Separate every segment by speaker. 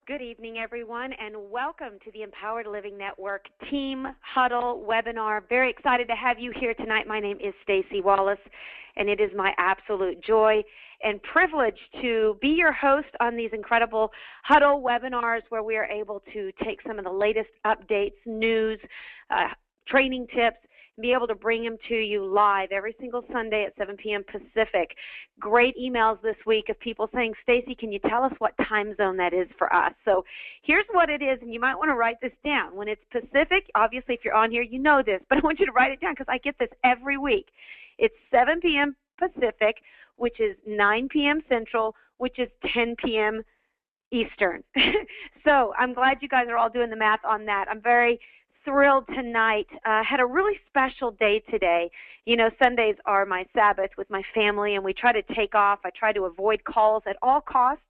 Speaker 1: Good evening, everyone, and welcome to the Empowered Living Network Team Huddle webinar. Very excited to have you here tonight. My name is Stacy Wallace, and it is my absolute joy and privilege to be your host on these incredible Huddle webinars where we are able to take some of the latest updates, news, training tips, be able to bring them to you live every single Sunday at 7 p.m. Pacific. Great emails this week of people saying, Stacy, can you tell us what time zone that is for us? So here's what it is, and you might want to write this down. When it's Pacific, obviously if you're on here, you know this, but I want you to write it down because I get this every week. It's 7 p.m. Pacific, which is 9 p.m. Central, which is 10 p.m. Eastern. So I'm glad you guys are all doing the math on that. I'm very thrilled tonight. Had a really special day today. You know, Sundays are my Sabbath with my family, and we try to take off. I try to avoid calls at all costs.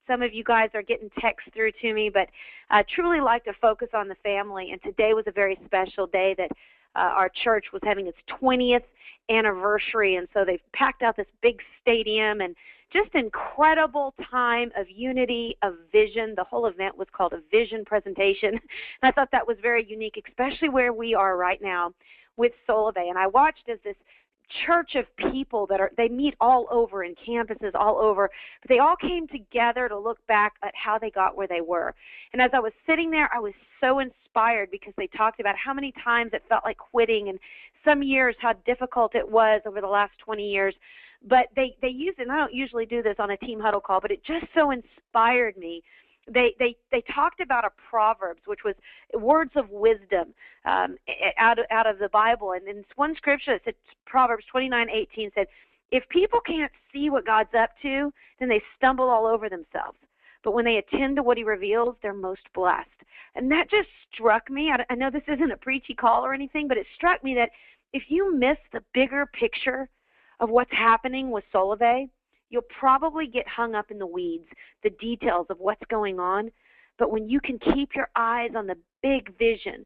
Speaker 1: Some of you guys are getting texts through to me, but I truly like to focus on the family, and today was a very special day that our church was having its 20th anniversary, and so they've packed out this big stadium, and just incredible time of unity, of vision. The whole event was called a vision presentation. And I thought that was very unique, especially where we are right now with Solavei. And I watched as this church of people they meet all over in campuses all over, but they all came together to look back at how they got where they were. And as I was sitting there, I was so inspired because they talked about how many times it felt like quitting, and some years how difficult it was over the last 20 years. But they used it, and I don't usually do this on a team huddle call, but it just so inspired me. They talked about a Proverbs, which was words of wisdom out of the Bible. And in one scripture, it said, Proverbs 29:18 said, if people can't see what God's up to, then they stumble all over themselves. But when they attend to what he reveals, they're most blessed. And that just struck me. I know this isn't a preachy call or anything, but it struck me that if you miss the bigger picture of what's happening with Solavei, you'll probably get hung up in the weeds, the details of what's going on. But when you can keep your eyes on the big vision,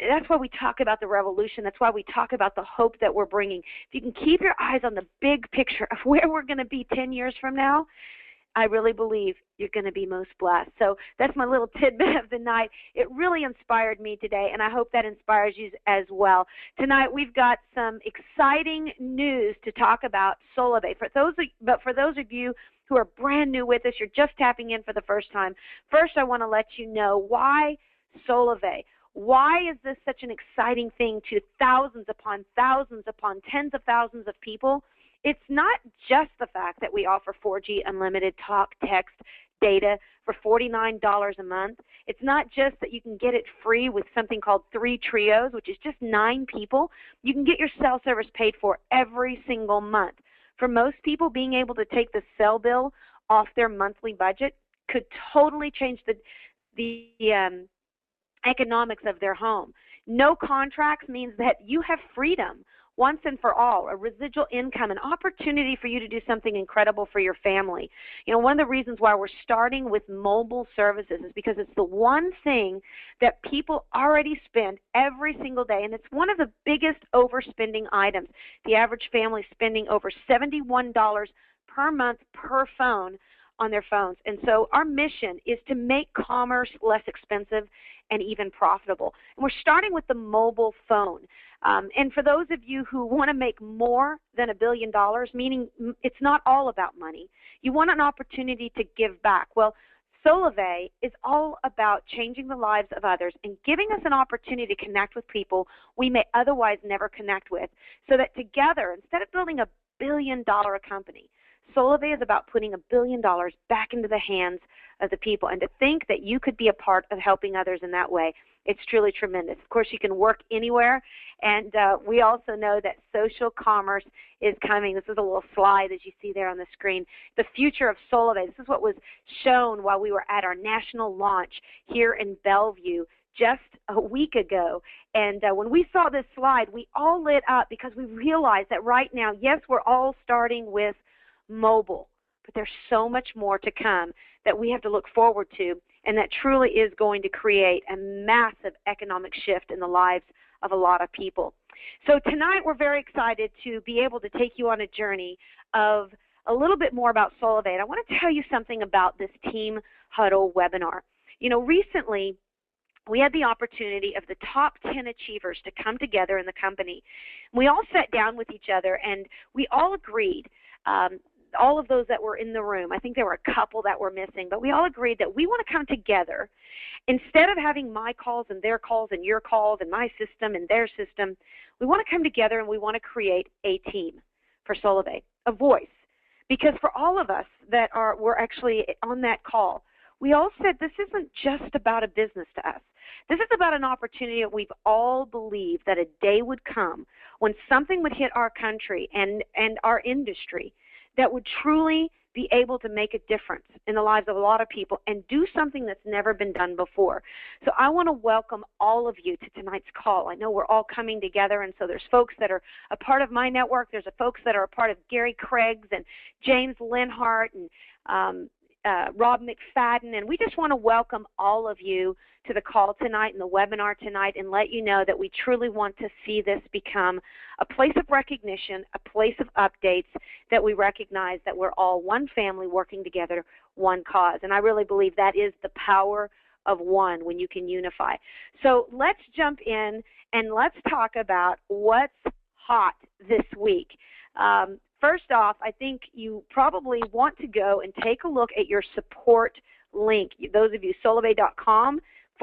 Speaker 1: that's why we talk about the revolution. That's why we talk about the hope that we're bringing. If you can keep your eyes on the big picture of where we're going to be 10 years from now, I really believe you're going to be most blessed. So that's my little tidbit of the night. It really inspired me today, and I hope that inspires you as well. Tonight we've got some exciting news to talk about Solavei. But for those of you who are brand new with us, you're just tapping in for the first time, first I want to let you know why Solavei. Why is this such an exciting thing to thousands upon tens of thousands of people? It's not just the fact that we offer 4G unlimited talk, text, data for $49 a month. It's not just that you can get it free with something called 3 Trios, which is just 9 people. You can get your cell service paid for every single month. For most people, being able to take the cell bill off their monthly budget could totally change the economics of their home. No contracts means that you have freedom once and for all, a residual income, an opportunity for you to do something incredible for your family. You know, one of the reasons why we're starting with mobile services is because it's the one thing that people already spend every single day, and it's one of the biggest overspending items. The average family spending over $71 per month per phone on their phones. And so our mission is to make commerce less expensive and even profitable. And we're starting with the mobile phone. And for those of you who want to make more than $1 billion, meaning it's not all about money, you want an opportunity to give back. Well, Solavei is all about changing the lives of others and giving us an opportunity to connect with people we may otherwise never connect with, so that together, instead of building $1 billion company, Solavei is about putting $1 billion back into the hands of the people. And to think that you could be a part of helping others in that way, it's truly tremendous. Of course, you can work anywhere, and we also know that social commerce is coming. This is a little slide as you see there on the screen. The future of Solavei. This is what was shown while we were at our national launch here in Bellevue just a week ago. And when we saw this slide, we all lit up because we realized that right now, yes, we're all starting with mobile, but there's so much more to come that we have to look forward to, and that truly is going to create a massive economic shift in the lives of a lot of people. So tonight we're very excited to be able to take you on a journey of a little bit more about Solavei. I want to tell you something about this Team Huddle webinar. Recently we had the opportunity of the top 10 achievers to come together in the company. We all sat down with each other, and we all agreed, all of those that were in the room, I think there were a couple that were missing, but we all agreed that we want to come together. Instead of having my calls and their calls and your calls and my system and their system, we want to come together and we want to create a team for Solavei, a voice. Because for all of us that were actually on that call, we all said this isn't just about a business to us. This is about an opportunity that we've all believed that a day would come when something would hit our country and our industry that would truly be able to make a difference in the lives of a lot of people and do something that's never been done before. So I want to welcome all of you to tonight's call. I know we're all coming together, and so there's folks that are a part of my network. There's folks that are a part of Gary Craig's and James Linhart and Rob McFadden, and we just want to welcome all of you to the call tonight and the webinar tonight and let you know that we truly want to see this become a place of recognition, a place of updates, that we recognize that we're all one family working together, one cause. And I really believe that is the power of one when you can unify. So let's jump in and let's talk about what's hot this week. First off, I think you probably want to go and take a look at your support link. Those of you, solavei.com /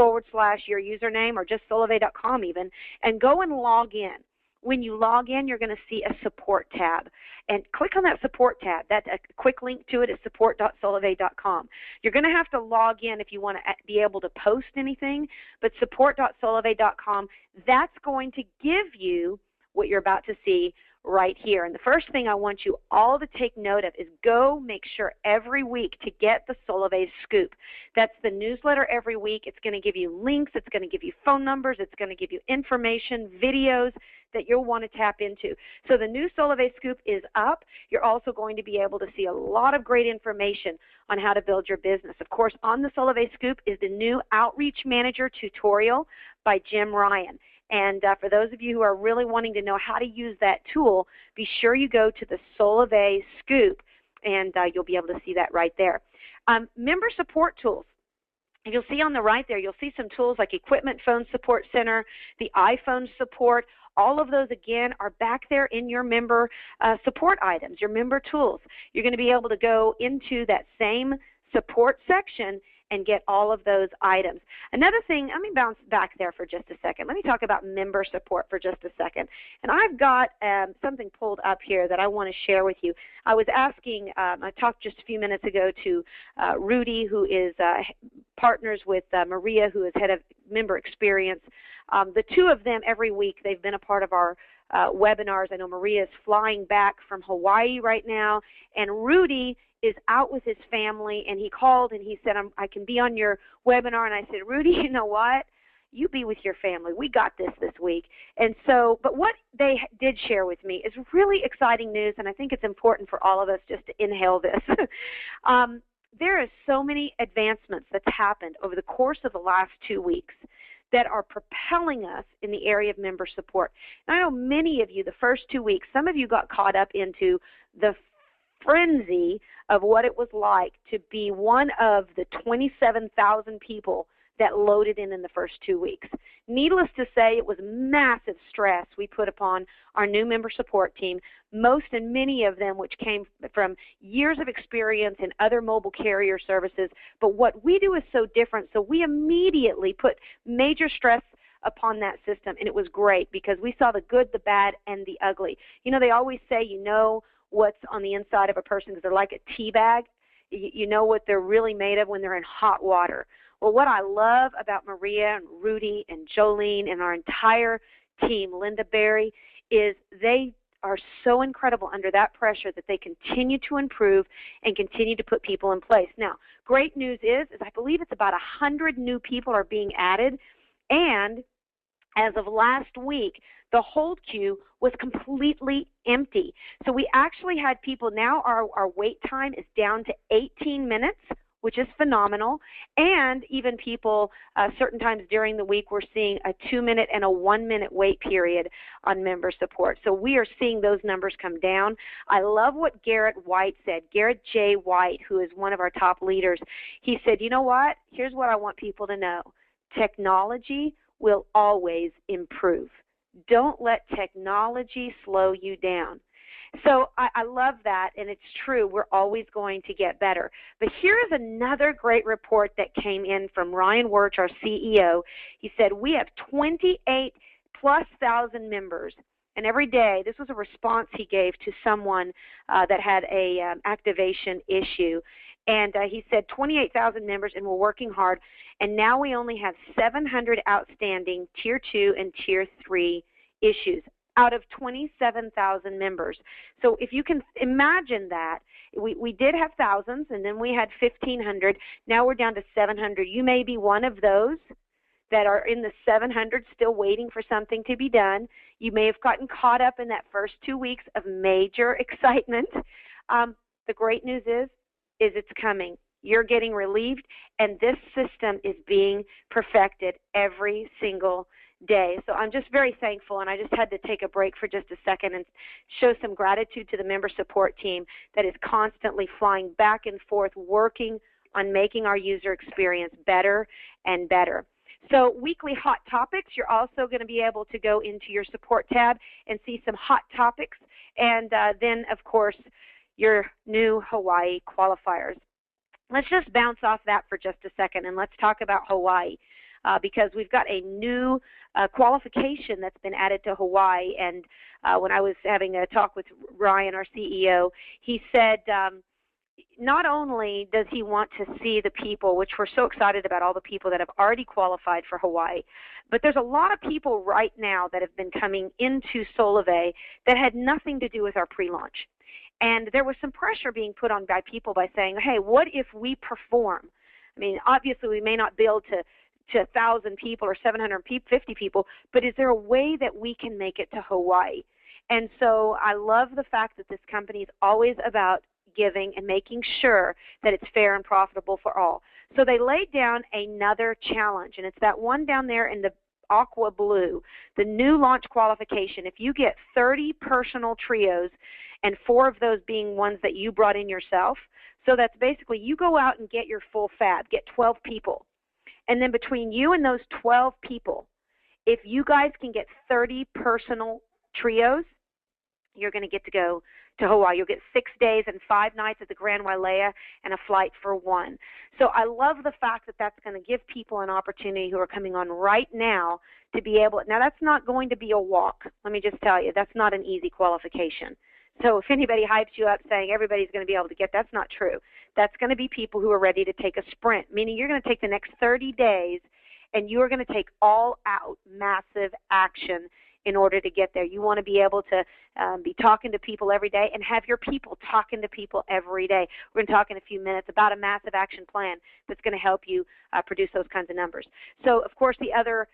Speaker 1: your username, or just solavei.com even, and go and log in. When you log in, you're going to see a support tab. And click on that support tab. That's a quick link to it is support.solavei.com. You're going to have to log in if you want to be able to post anything, but support.solavei.com, that's going to give you what you're about to see right here. And the first thing I want you all to take note of is go make sure every week to get the Solavei Scoop. That's the newsletter every week. It's going to give you links. It's going to give you phone numbers. It's going to give you information, videos that you'll want to tap into. So the new Solavei Scoop is up. You're also going to be able to see a lot of great information on how to build your business. Of course, on the Solavei Scoop is the new Outreach Manager tutorial by Jim Ryan. And for those of you who are really wanting to know how to use that tool, be sure you go to the Solavei Scoop, and you'll be able to see that right there. Member support tools. You'll see on the right there, you'll see some tools like Equipment Phone Support Center, the iPhone support. All of those, again, are back there in your member support items, your member tools. You're going to be able to go into that same support section and get all of those items. Another thing, let me bounce back there for just a second. Let me talk about member support for just a second. And I've got something pulled up here that I want to share with you. I was asking, I talked just a few minutes ago to Rudy, who is partners with Maria, who is head of member experience. The two of them every week, they've been a part of our webinars. I know Maria is flying back from Hawaii right now, and Rudy is out with his family, and he called and he said, I can be on your webinar. And I said, Rudy, you know what? You be with your family. We got this week. And so, but what they did share with me is really exciting news, and I think it's important for all of us just to inhale this. There is so many advancements that's happened over the course of the last 2 weeks that are propelling us in the area of member support. And I know many of you, the first 2 weeks, some of you got caught up into the frenzy of what it was like to be one of the 27,000 people that loaded in the first 2 weeks. Needless to say, it was massive stress we put upon our new member support team, most and many of them which came from years of experience in other mobile carrier services. But what we do is so different, so we immediately put major stress upon that system, and it was great because we saw the good, the bad, and the ugly. You know, they always say you know what's on the inside of a person because they're like a tea bag. You know what they're really made of when they're in hot water. Well, what I love about Maria and Rudy and Jolene and our entire team, Linda Berry, is they are so incredible under that pressure that they continue to improve and continue to put people in place. Now, great news is I believe it's about 100 new people are being added, and as of last week, the hold queue was completely empty. So we actually had people, now our wait time is down to 18 minutes, which is phenomenal. And even people, certain times during the week, we're seeing a 2-minute and a 1-minute wait period on member support. So we are seeing those numbers come down. I love what Garrett White said. Garrett J. White, who is one of our top leaders, he said, you know what? Here's what I want people to know. Technology will always improve. Don't let technology slow you down. So I love that, and it's true. We're always going to get better. But here is another great report that came in from Ryan Wirch, our CEO. He said, we have 28,000+ members, and every day, this was a response he gave to someone that had a activation issue. And he said 28,000 members, and we're working hard. And now we only have 700 outstanding Tier 2 and Tier 3 issues out of 27,000 members. So if you can imagine that, we did have thousands, and then we had 1,500. Now we're down to 700. You may be one of those that are in the 700 still waiting for something to be done. You may have gotten caught up in that first 2 weeks of major excitement. The great news is it's coming. You're getting relieved, and this system is being perfected every single day. So I'm just very thankful, and I just had to take a break for just a second and show some gratitude to the member support team that is constantly flying back and forth, working on making our user experience better and better. So weekly hot topics, you're also going to be able to go into your support tab and see some hot topics, and then, of course, your new Hawaii qualifiers. Let's just bounce off that for just a second, and let's talk about Hawaii. Because we've got a new qualification that's been added to Hawaii. And when I was having a talk with Ryan, our CEO, he said not only does he want to see the people, which we're so excited about, all the people that have already qualified for Hawaii, but there's a lot of people right now that have been coming into Solavei that had nothing to do with our pre-launch. And there was some pressure being put on by people by saying, hey, what if we perform? I mean, obviously we may not be able to 1,000 people or 750 people, but is there a way that we can make it to Hawaii? And so I love the fact that this company is always about giving and making sure that it's fair and profitable for all. So they laid down another challenge, and it's that one down there in the aqua blue, the new launch qualification. If you get 30 personal trios, and 4 of those being ones that you brought in yourself, so that's basically you go out and get your full fab, get 12 people. And then between you and those 12 people, if you guys can get 30 personal trios, you're going to get to go to Hawaii. You'll get 6 days and 5 nights at the Grand Wailea and a flight for 1. So I love the fact that that's going to give people an opportunity who are coming on right now to be able – now that's not going to be a walk. Let me just tell you, that's not an easy qualification. So if anybody hypes you up saying everybody's going to be able to get, that's not true. That's going to be people who are ready to take a sprint, meaning you're going to take the next 30 days and you are going to take all-out massive action in order to get there. You want to be able to be talking to people every day and have your people talking to people every day. We're going to talk in a few minutes about a massive action plan that's going to help you produce those kinds of numbers. So, of course, the other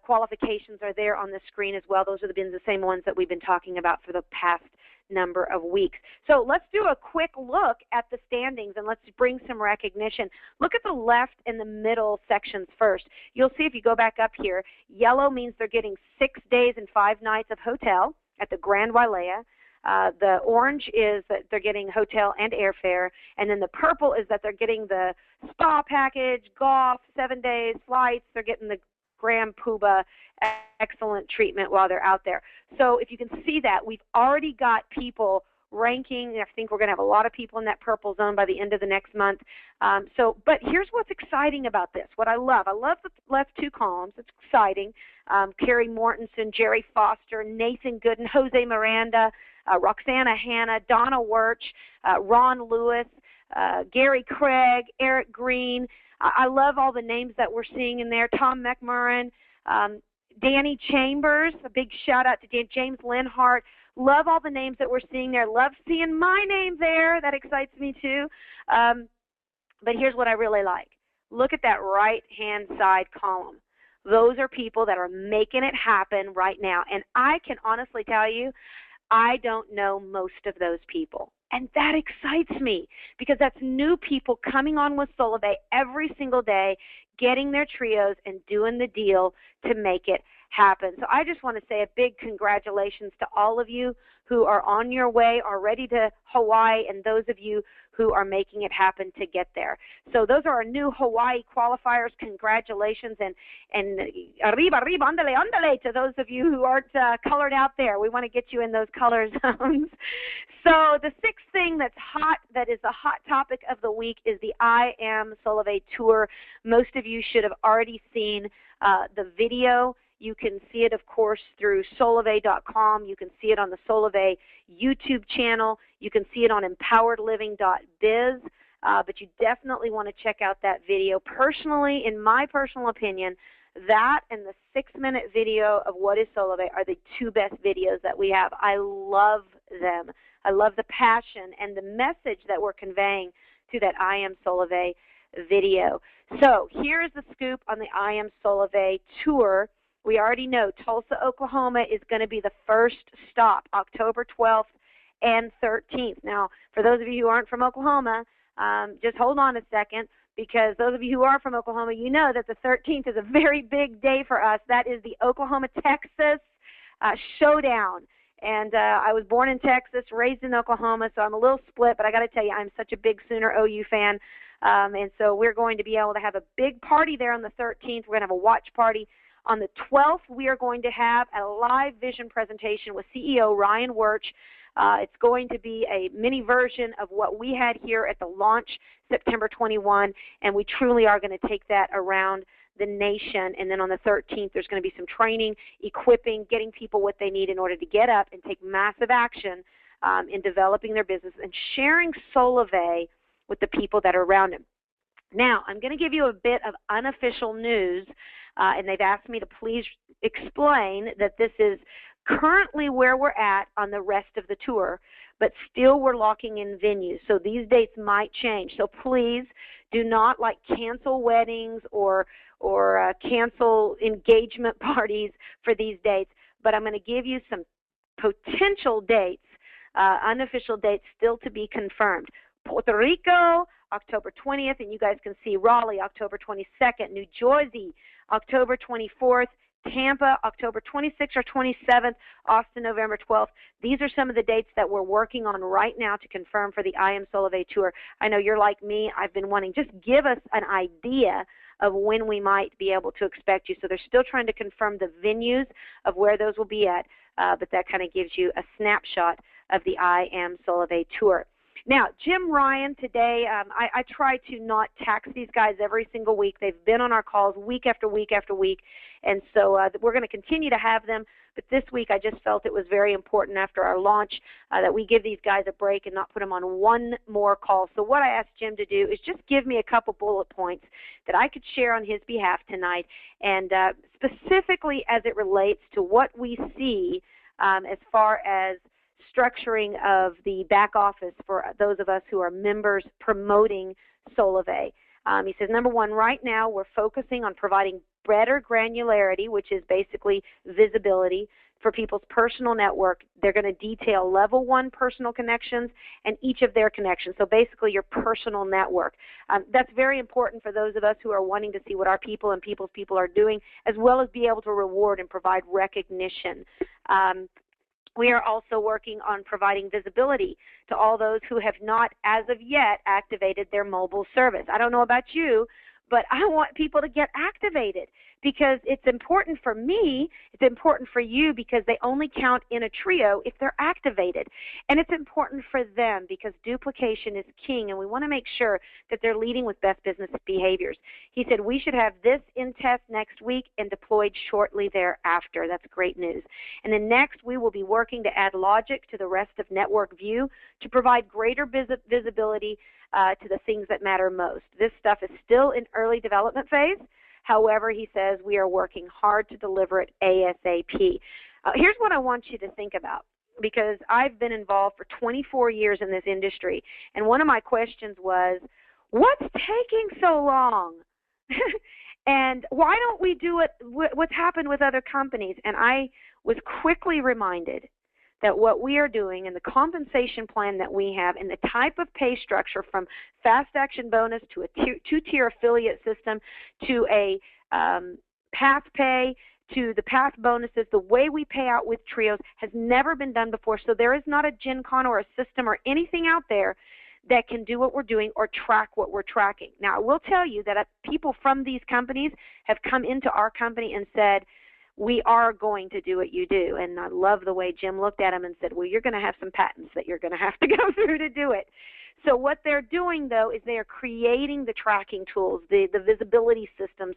Speaker 1: qualifications are there on the screen as well. Those have been the same ones that we've been talking about for the past number of weeks. So let's do a quick look at the standings and let's bring some recognition. Look at the left and the middle sections first. You'll see if you go back up here, yellow means they're getting 6 days and 5 nights of hotel at the Grand Wailea. The orange is that they're getting hotel and airfare, and then the purple is that they're getting the spa package, golf, 7 days, flights, they're getting the Grand Puba excellent treatment while they're out there. So if you can see that, we've already got people ranking. I think we're going to have a lot of people in that purple zone by the end of the next month. But here's what's exciting about this. What I love the left 2 columns. It's exciting. Carrie Mortensen, Jerry Foster, Nathan Gooden, Jose Miranda, Roxana Hanna, Donna Wirch, Ron Lewis, Gary Craig, Eric Green. I love all the names that we're seeing in there. Tom McMurrin, Danny Chambers, a big shout out to James Linhart. Love all the names that we're seeing there. Love seeing my name there. That excites me too. But here's what I really like. Look at that right-hand side column. Those are people that are making it happen right now. And I can honestly tell you, I don't know most of those people. And that excites me because that's new people coming on with Solavei every single day, getting their trios and doing the deal to make it happen. So I just want to say a big congratulations to all of you who are on your way already to Hawaii and those of you who are making it happen to get there. So those are our new Hawaii qualifiers. Congratulations, and arriba, arriba, andale, andale to those of you who aren't colored out there. We want to get you in those color zones. So the sixth thing that's hot, that is the hot topic of the week, is the I Am Solavei Tour. Most of you should have already seen the video. You can see it, of course, through solavei.com. You can see it on the Solavei YouTube channel. You can see it on empoweredliving.biz. But you definitely want to check out that video. Personally, in my personal opinion, that and the 6-minute video of What is Solavei are the two best videos that we have. I love them. I love the passion and the message that we're conveying to that I Am Solavei video. So here is the scoop on the I Am Solavei tour. We already know Tulsa, Oklahoma is going to be the first stop, October 12th and 13th. Now, for those of you who aren't from Oklahoma, just hold on a second, because those of you who are from Oklahoma, you know that the 13th is a very big day for us. That is the Oklahoma-Texas showdown. And I was born in Texas, raised in Oklahoma, so I'm a little split, but I got to tell you, I'm such a big Sooner OU fan. And so we're going to be able to have a big party there on the 13th. We're going to have a watch party. On the 12th, we are going to have a live vision presentation with CEO Ryan Wirch. It's going to be a mini version of what we had here at the launch September 21, and we truly are going to take that around the nation. And then on the 13th, there's going to be some training, equipping, getting people what they need in order to get up and take massive action in developing their business and sharing Solavei with the people that are around them. Now, I'm going to give you a bit of unofficial news, and they've asked me to please explain that this is currently where we're at on the rest of the tour, but still we're locking in venues. So these dates might change. So please do not cancel weddings or cancel engagement parties for these dates, but I'm going to give you some potential dates, unofficial dates still to be confirmed. Puerto Rico, October 20th, and you guys can see Raleigh, October 22nd, New Jersey, October 24th, Tampa, October 26th or 27th, Austin, November 12th. These are some of the dates that we're working on right now to confirm for the I Am Solavei Tour. I know you're like me. I've been wanting, just give us an idea of when we might be able to expect you. So they're still trying to confirm the venues of where those will be at, but that kind of gives you a snapshot of the I Am Solavei Tour. Now, Jim Ryan today, I try to not tax these guys every single week. They've been on our calls week after week after week, and so we're going to continue to have them. But this week I just felt it was very important after our launch that we give these guys a break and not put them on one more call. So what I asked Jim to do is just give me a couple bullet points that I could share on his behalf tonight, and specifically as it relates to what we see as far as structuring of the back office for those of us who are members promoting Solavei. He says, number one, right now we're focusing on providing better granularity, which is basically visibility for people's personal network. They're going to detail level 1 personal connections and each of their connections, so basically your personal network. That's very important for those of us who are wanting to see what our people and people's people are doing, as well as be able to reward and provide recognition. We are also working on providing visibility to all those who have not, as of yet, activated their mobile service. I don't know about you, but I want people to get activated because it's important for me, it's important for you because they only count in a trio if they're activated. And it's important for them because duplication is king, and we want to make sure that they're leading with best business behaviors. He said we should have this in test next week and deployed shortly thereafter. That's great news. And then next, we will be working to add logic to the rest of Network View to provide greater visibility to the things that matter most. This stuff is still in early development phase. However, he says we are working hard to deliver it ASAP. Here's what I want you to think about, because I've been involved for 24 years in this industry, and one of my questions was, what's taking so long? And why don't we do it? What's happened with other companies? And I was quickly reminded that what we are doing and the compensation plan that we have and the type of pay structure, from fast action bonus to a two-tier affiliate system to a path pay to the path bonuses, the way we pay out with trios has never been done before. So there is not a Gen Con or a system or anything out there that can do what we're doing or track what we're tracking. Now, I will tell you that people from these companies have come into our company and said, we are going to do what you do. And I love the way Jim looked at them and said, well, you're going to have some patents that you're going to have to go through to do it. So what they're doing, though, is they are creating the tracking tools, the visibility systems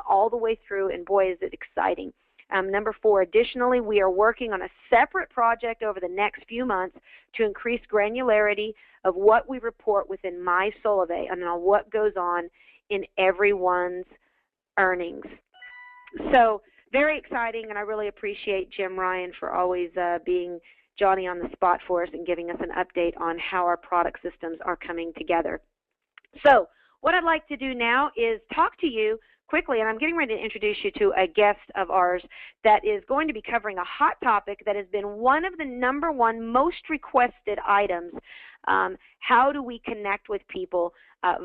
Speaker 1: all the way through, and boy, is it exciting. Number 4, additionally, we are working on a separate project over the next few months to increase granularity of what we report within my Solavei and on what goes on in everyone's earnings. So very exciting, and I really appreciate Jim Ryan for always being Johnny on the spot for us and giving us an update on how our product systems are coming together. So what I'd like to do now is talk to you quickly, and I'm getting ready to introduce you to a guest of ours that is going to be covering a hot topic that has been one of the #1 most requested items. How do we connect with people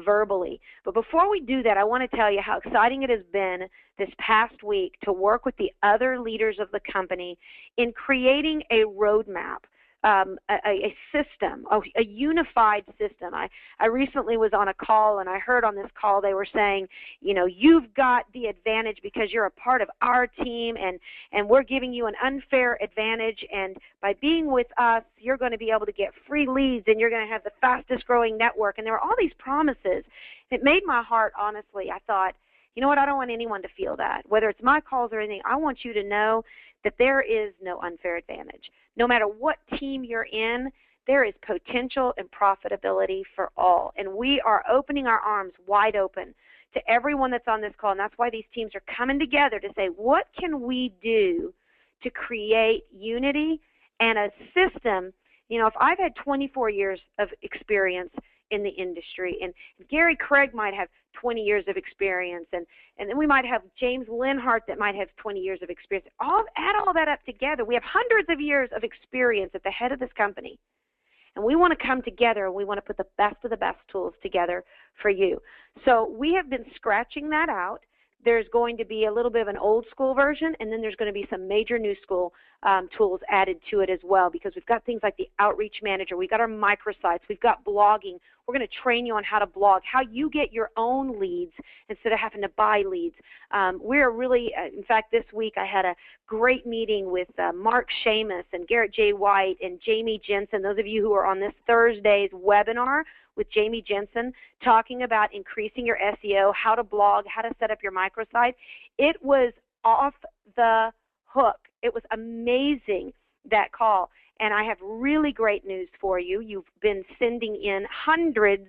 Speaker 1: verbally? But before we do that, I want to tell you how exciting it has been this past week to work with the other leaders of the company in creating a roadmap, a system, a unified system. I recently was on a call, and I heard on this call they were saying, you know, you've got the advantage because you're a part of our team, and we're giving you an unfair advantage, and by being with us, you're going to be able to get free leads, and you're going to have the fastest growing network. And there were all these promises. It made my heart, honestly, I thought, you know what, I don't want anyone to feel that. Whether it's my calls or anything, I want you to know that there is no unfair advantage. No matter what team you're in, there is potential and profitability for all. And we are opening our arms wide open to everyone that's on this call. And that's why these teams are coming together to say, what can we do to create unity and a system? You know, if I've had 24 years of experience in the industry, and Gary Craig might have 20 years of experience, and then we might have James Linhart that might have 20 years of experience. Add all that up together, we have hundreds of years of experience at the head of this company. And we want to come together, and we want to put the best of the best tools together for you. So we have been scratching that out. There's going to be a little bit of an old school version, and then there's going to be some major new school tools added to it as well, because we've got things like the Outreach Manager, we've got our microsites, we've got blogging. We're going to train you on how to blog, how you get your own leads instead of having to buy leads. We're really, in fact, this week I had a great meeting with Mark Seamus and Garrett J. White and Jamie Jensen, those of you who are on this Thursday's webinar with Jamie Jensen, talking about increasing your SEO, how to blog, how to set up your microsite. It was off the hook. It was amazing, that call. And I have really great news for you. You've been sending in hundreds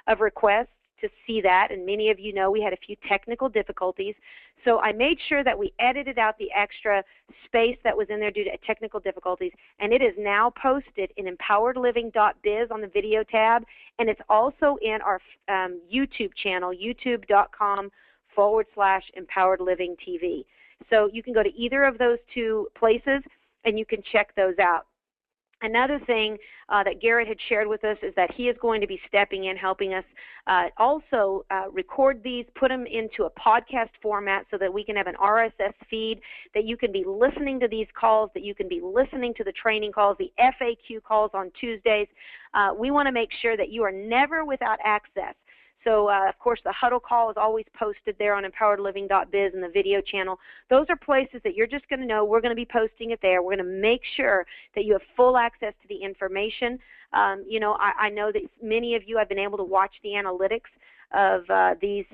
Speaker 1: of requests to see that, and many of you know we had a few technical difficulties. So I made sure that we edited out the extra space that was in there due to technical difficulties, and it is now posted in empoweredliving.biz on the video tab, and it's also in our YouTube channel, youtube.com/empoweredlivingtv. So you can go to either of those two places, and you can check those out. Another thing that Garrett had shared with us is that he is going to be stepping in, helping us also record these, put them into a podcast format so that we can have an RSS feed, that you can be listening to these calls, that you can be listening to the training calls, the FAQ calls on Tuesdays. We want to make sure that you are never without access. So, of course, the Huddle call is always posted there on empoweredliving.biz in the video channel. Those are places that you're just going to know. We're going to be posting it there. We're going to make sure that you have full access to the information. You know, I know that many of you have been able to watch the analytics of the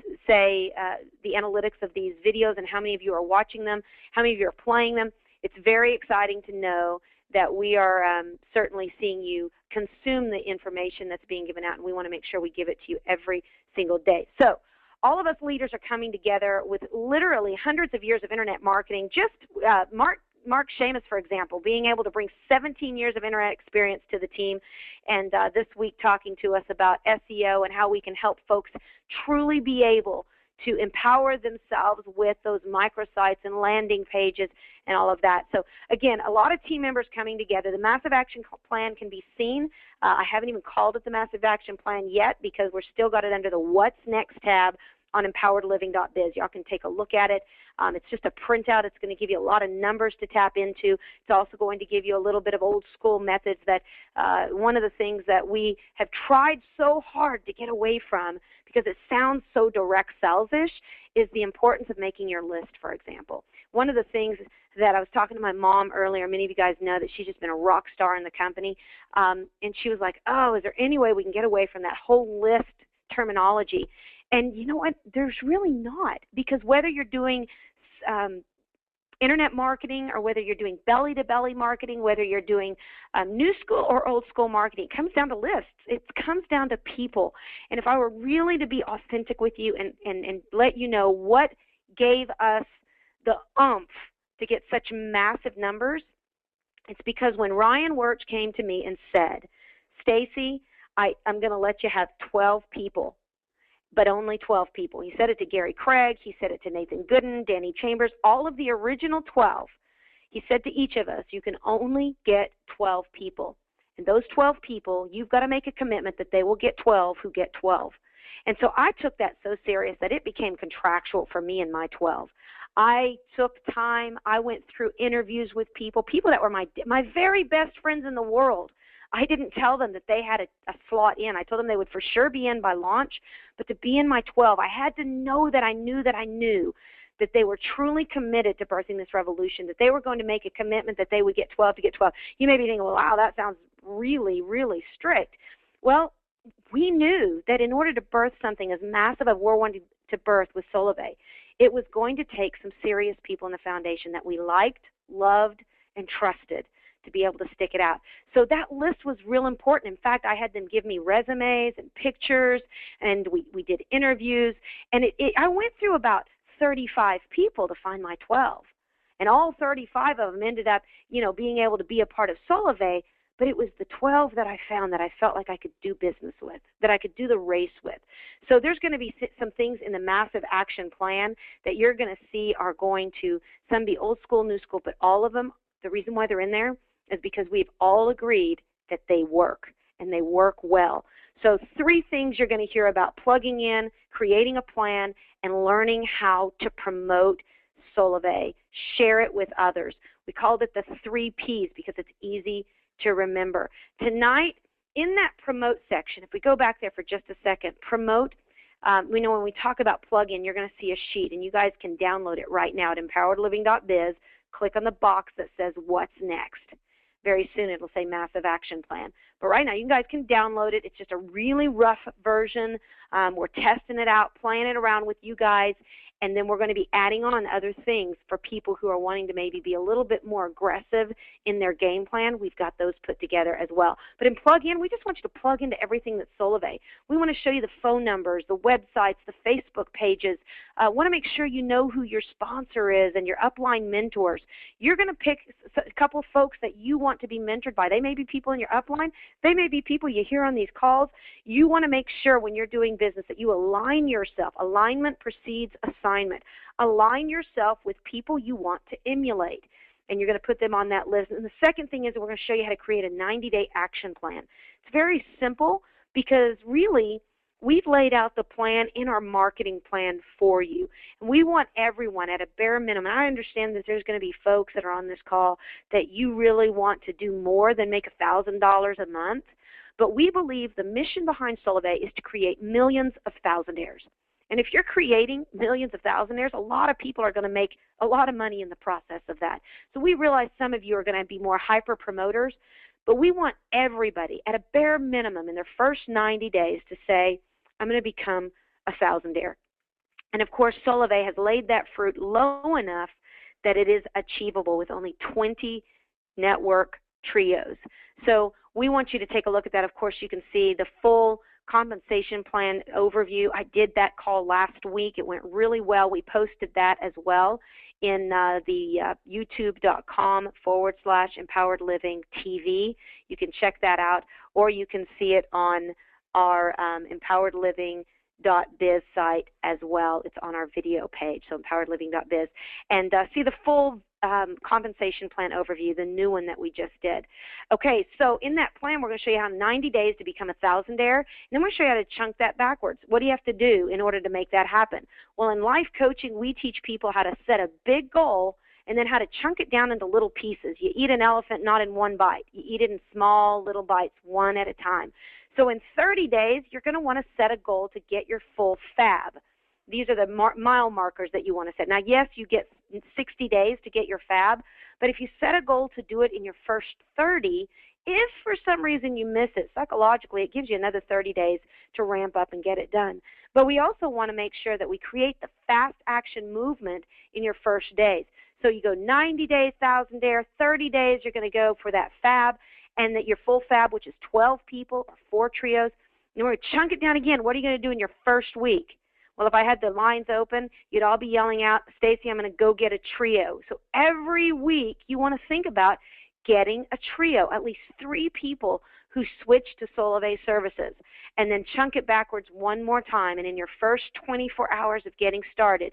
Speaker 1: analytics of these videos and how many of you are watching them, how many of you are playing them. It's very exciting to know that we are certainly seeing you consume the information that's being given out, and we want to make sure we give it to you every single day. So all of us leaders are coming together with literally hundreds of years of internet marketing. Just Mark Seamus, for example, being able to bring 17 years of internet experience to the team, and this week talking to us about SEO and how we can help folks truly be able to empower themselves with those microsites and landing pages and all of that. So again, a lot of team members coming together. The Massive Action Plan can be seen. I haven't even called it the Massive Action Plan yet because we're still got it under the What's Next tab on empoweredliving.biz. Y'all can take a look at it. It's just a printout. It's going to give you a lot of numbers to tap into. It's also going to give you a little bit of old school methods that one of the things that we have tried so hard to get away from because it sounds so direct sales-ish is the importance of making your list, for example. One of the things that I was talking to my mom earlier, many of you guys know that she's just been a rock star in the company, and she was like, oh, is there any way we can get away from that whole list terminology? And you know what? There's really not, because whether you're doing internet marketing or whether you're doing belly-to-belly marketing, whether you're doing new school or old school marketing, it comes down to lists. It comes down to people. And if I were really to be authentic with you and let you know what gave us the oomph to get such massive numbers, it's because when Ryan Wirch came to me and said, Stacy, I'm going to let you have 12 people, but only 12 people. He said it to Gary Craig. He said it to Nathan Gooden, Danny Chambers, all of the original 12. He said to each of us, you can only get 12 people. And those 12 people, you've got to make a commitment that they will get 12 who get 12. And so I took that so serious that it became contractual for me and my 12. I took time. I went through interviews with people that were my very best friends in the world. I didn't tell them that they had a slot in. I told them they would for sure be in by launch, but to be in my 12, I had to know that I knew that they were truly committed to birthing this revolution, that they were going to make a commitment that they would get 12 to get 12. You may be thinking, well, wow, that sounds really, really strict. Well, we knew that in order to birth something as massive as we're wanting to birth with Solavei, it was going to take some serious people in the foundation that we liked, loved, and trusted to be able to stick it out. So that list was real important. In fact, I had them give me resumes and pictures, and we did interviews, and I went through about 35 people to find my 12. And all 35 of them ended up, being able to be a part of Solavei, but it was the 12 that I found that I felt like I could do business with, that I could do the race with. So there's going to be some things in the Massive Action Plan that you're going to see are going to, some be old school, new school, but all of them, the reason why they're in there is because we've all agreed that they work, and they work well. So 3 things you're going to hear about: plugging in, creating a plan, and learning how to promote Solavei. Share it with others. We called it the 3 Ps because it's easy to remember. Tonight, in that promote section, if we go back there for just a second, promote, we know when we talk about plug-in, you're going to see a sheet, and you guys can download it right now at empoweredliving.biz. Click on the box that says what's next. Very soon it'll say Massive Action Plan. But right now you guys can download it. It's just a really rough version. We're testing it out, playing it around with you guys, and then we're going to be adding on other things for people who are wanting to maybe be a little bit more aggressive in their game plan. We've got those put together as well. But in plug-in, we just want you to plug into everything that's Solavei. We want to show you the phone numbers, the websites, the Facebook pages. Want to make sure you know who your sponsor is and your upline mentors. You're going to pick a couple of folks that you want to be mentored by. They may be people in your upline. They may be people you hear on these calls. You want to make sure when you're doing business that you align yourself. Alignment precedes assignment. Align yourself with people you want to emulate, and you're going to put them on that list. And the second thing is that we're going to show you how to create a 90-day action plan. It's very simple because really we've laid out the plan in our marketing plan for you. And we want everyone at a bare minimum. I understand that there's going to be folks that are on this call that you really want to do more than make $1,000 a month. But we believe the mission behind Solavei is to create millions of thousandaires. And if you're creating millions of thousandaires, a lot of people are going to make a lot of money in the process of that. So we realize some of you are going to be more hyper promoters, but we want everybody at a bare minimum in their first 90 days to say, I'm going to become a thousandaire. And of course, Solavei has laid that fruit low enough that it is achievable with only 20 network trios. So we want you to take a look at that. Of course, you can see the full compensation plan overview. I did that call last week. It went really well. We posted that as well in the youtube.com/Empowered Living TV. You can check that out, or you can see it on our Empowered Living empoweredliving.biz site as well. It's on our video page, so empoweredliving.biz. And see the full compensation plan overview, the new one that we just did. Okay, so in that plan, we're going to show you how 90 days to become a thousandaire, and then we're going to show you how to chunk that backwards. What do you have to do in order to make that happen? Well, in life coaching, we teach people how to set a big goal and then how to chunk it down into little pieces. You eat an elephant not in one bite. You eat it in small little bites, one at a time. So in 30 days, you're going to want to set a goal to get your full fab. These are the mile markers that you want to set. Now, yes, you get 60 days to get your fab, but if you set a goal to do it in your first 30, if for some reason you miss it, psychologically, it gives you another 30 days to ramp up and get it done. But we also want to make sure that we create the fast action movement in your first days. So you go 90 days, thousandaire, 30 days, you're going to go for that fab, and that your full fab, which is 12 people or 4 trios, and we're going to chunk it down again. What are you going to do in your first week? Well, if I had the lines open, you'd all be yelling out, Stacy, I'm going to go get a trio. So every week you want to think about getting a trio, at least 3 people who switch to Solavei services, and then chunk it backwards one more time. And in your first 24 hours of getting started,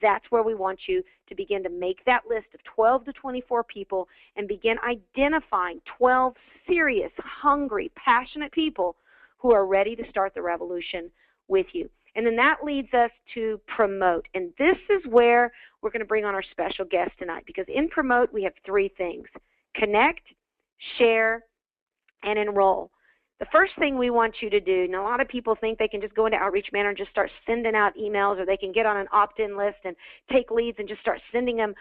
Speaker 1: that's where we want you to begin to make that list of 12 to 24 people and begin identifying 12 serious, hungry, passionate people who are ready to start the revolution with you. And then that leads us to promote. And this is where we're going to bring on our special guest tonight, because in promote we have 3 things: connect, share, and enroll. The first thing we want you to do, and a lot of people think they can just go into Outreach Manager and just start sending out emails, or they can get on an opt-in list and take leads and just start sending them,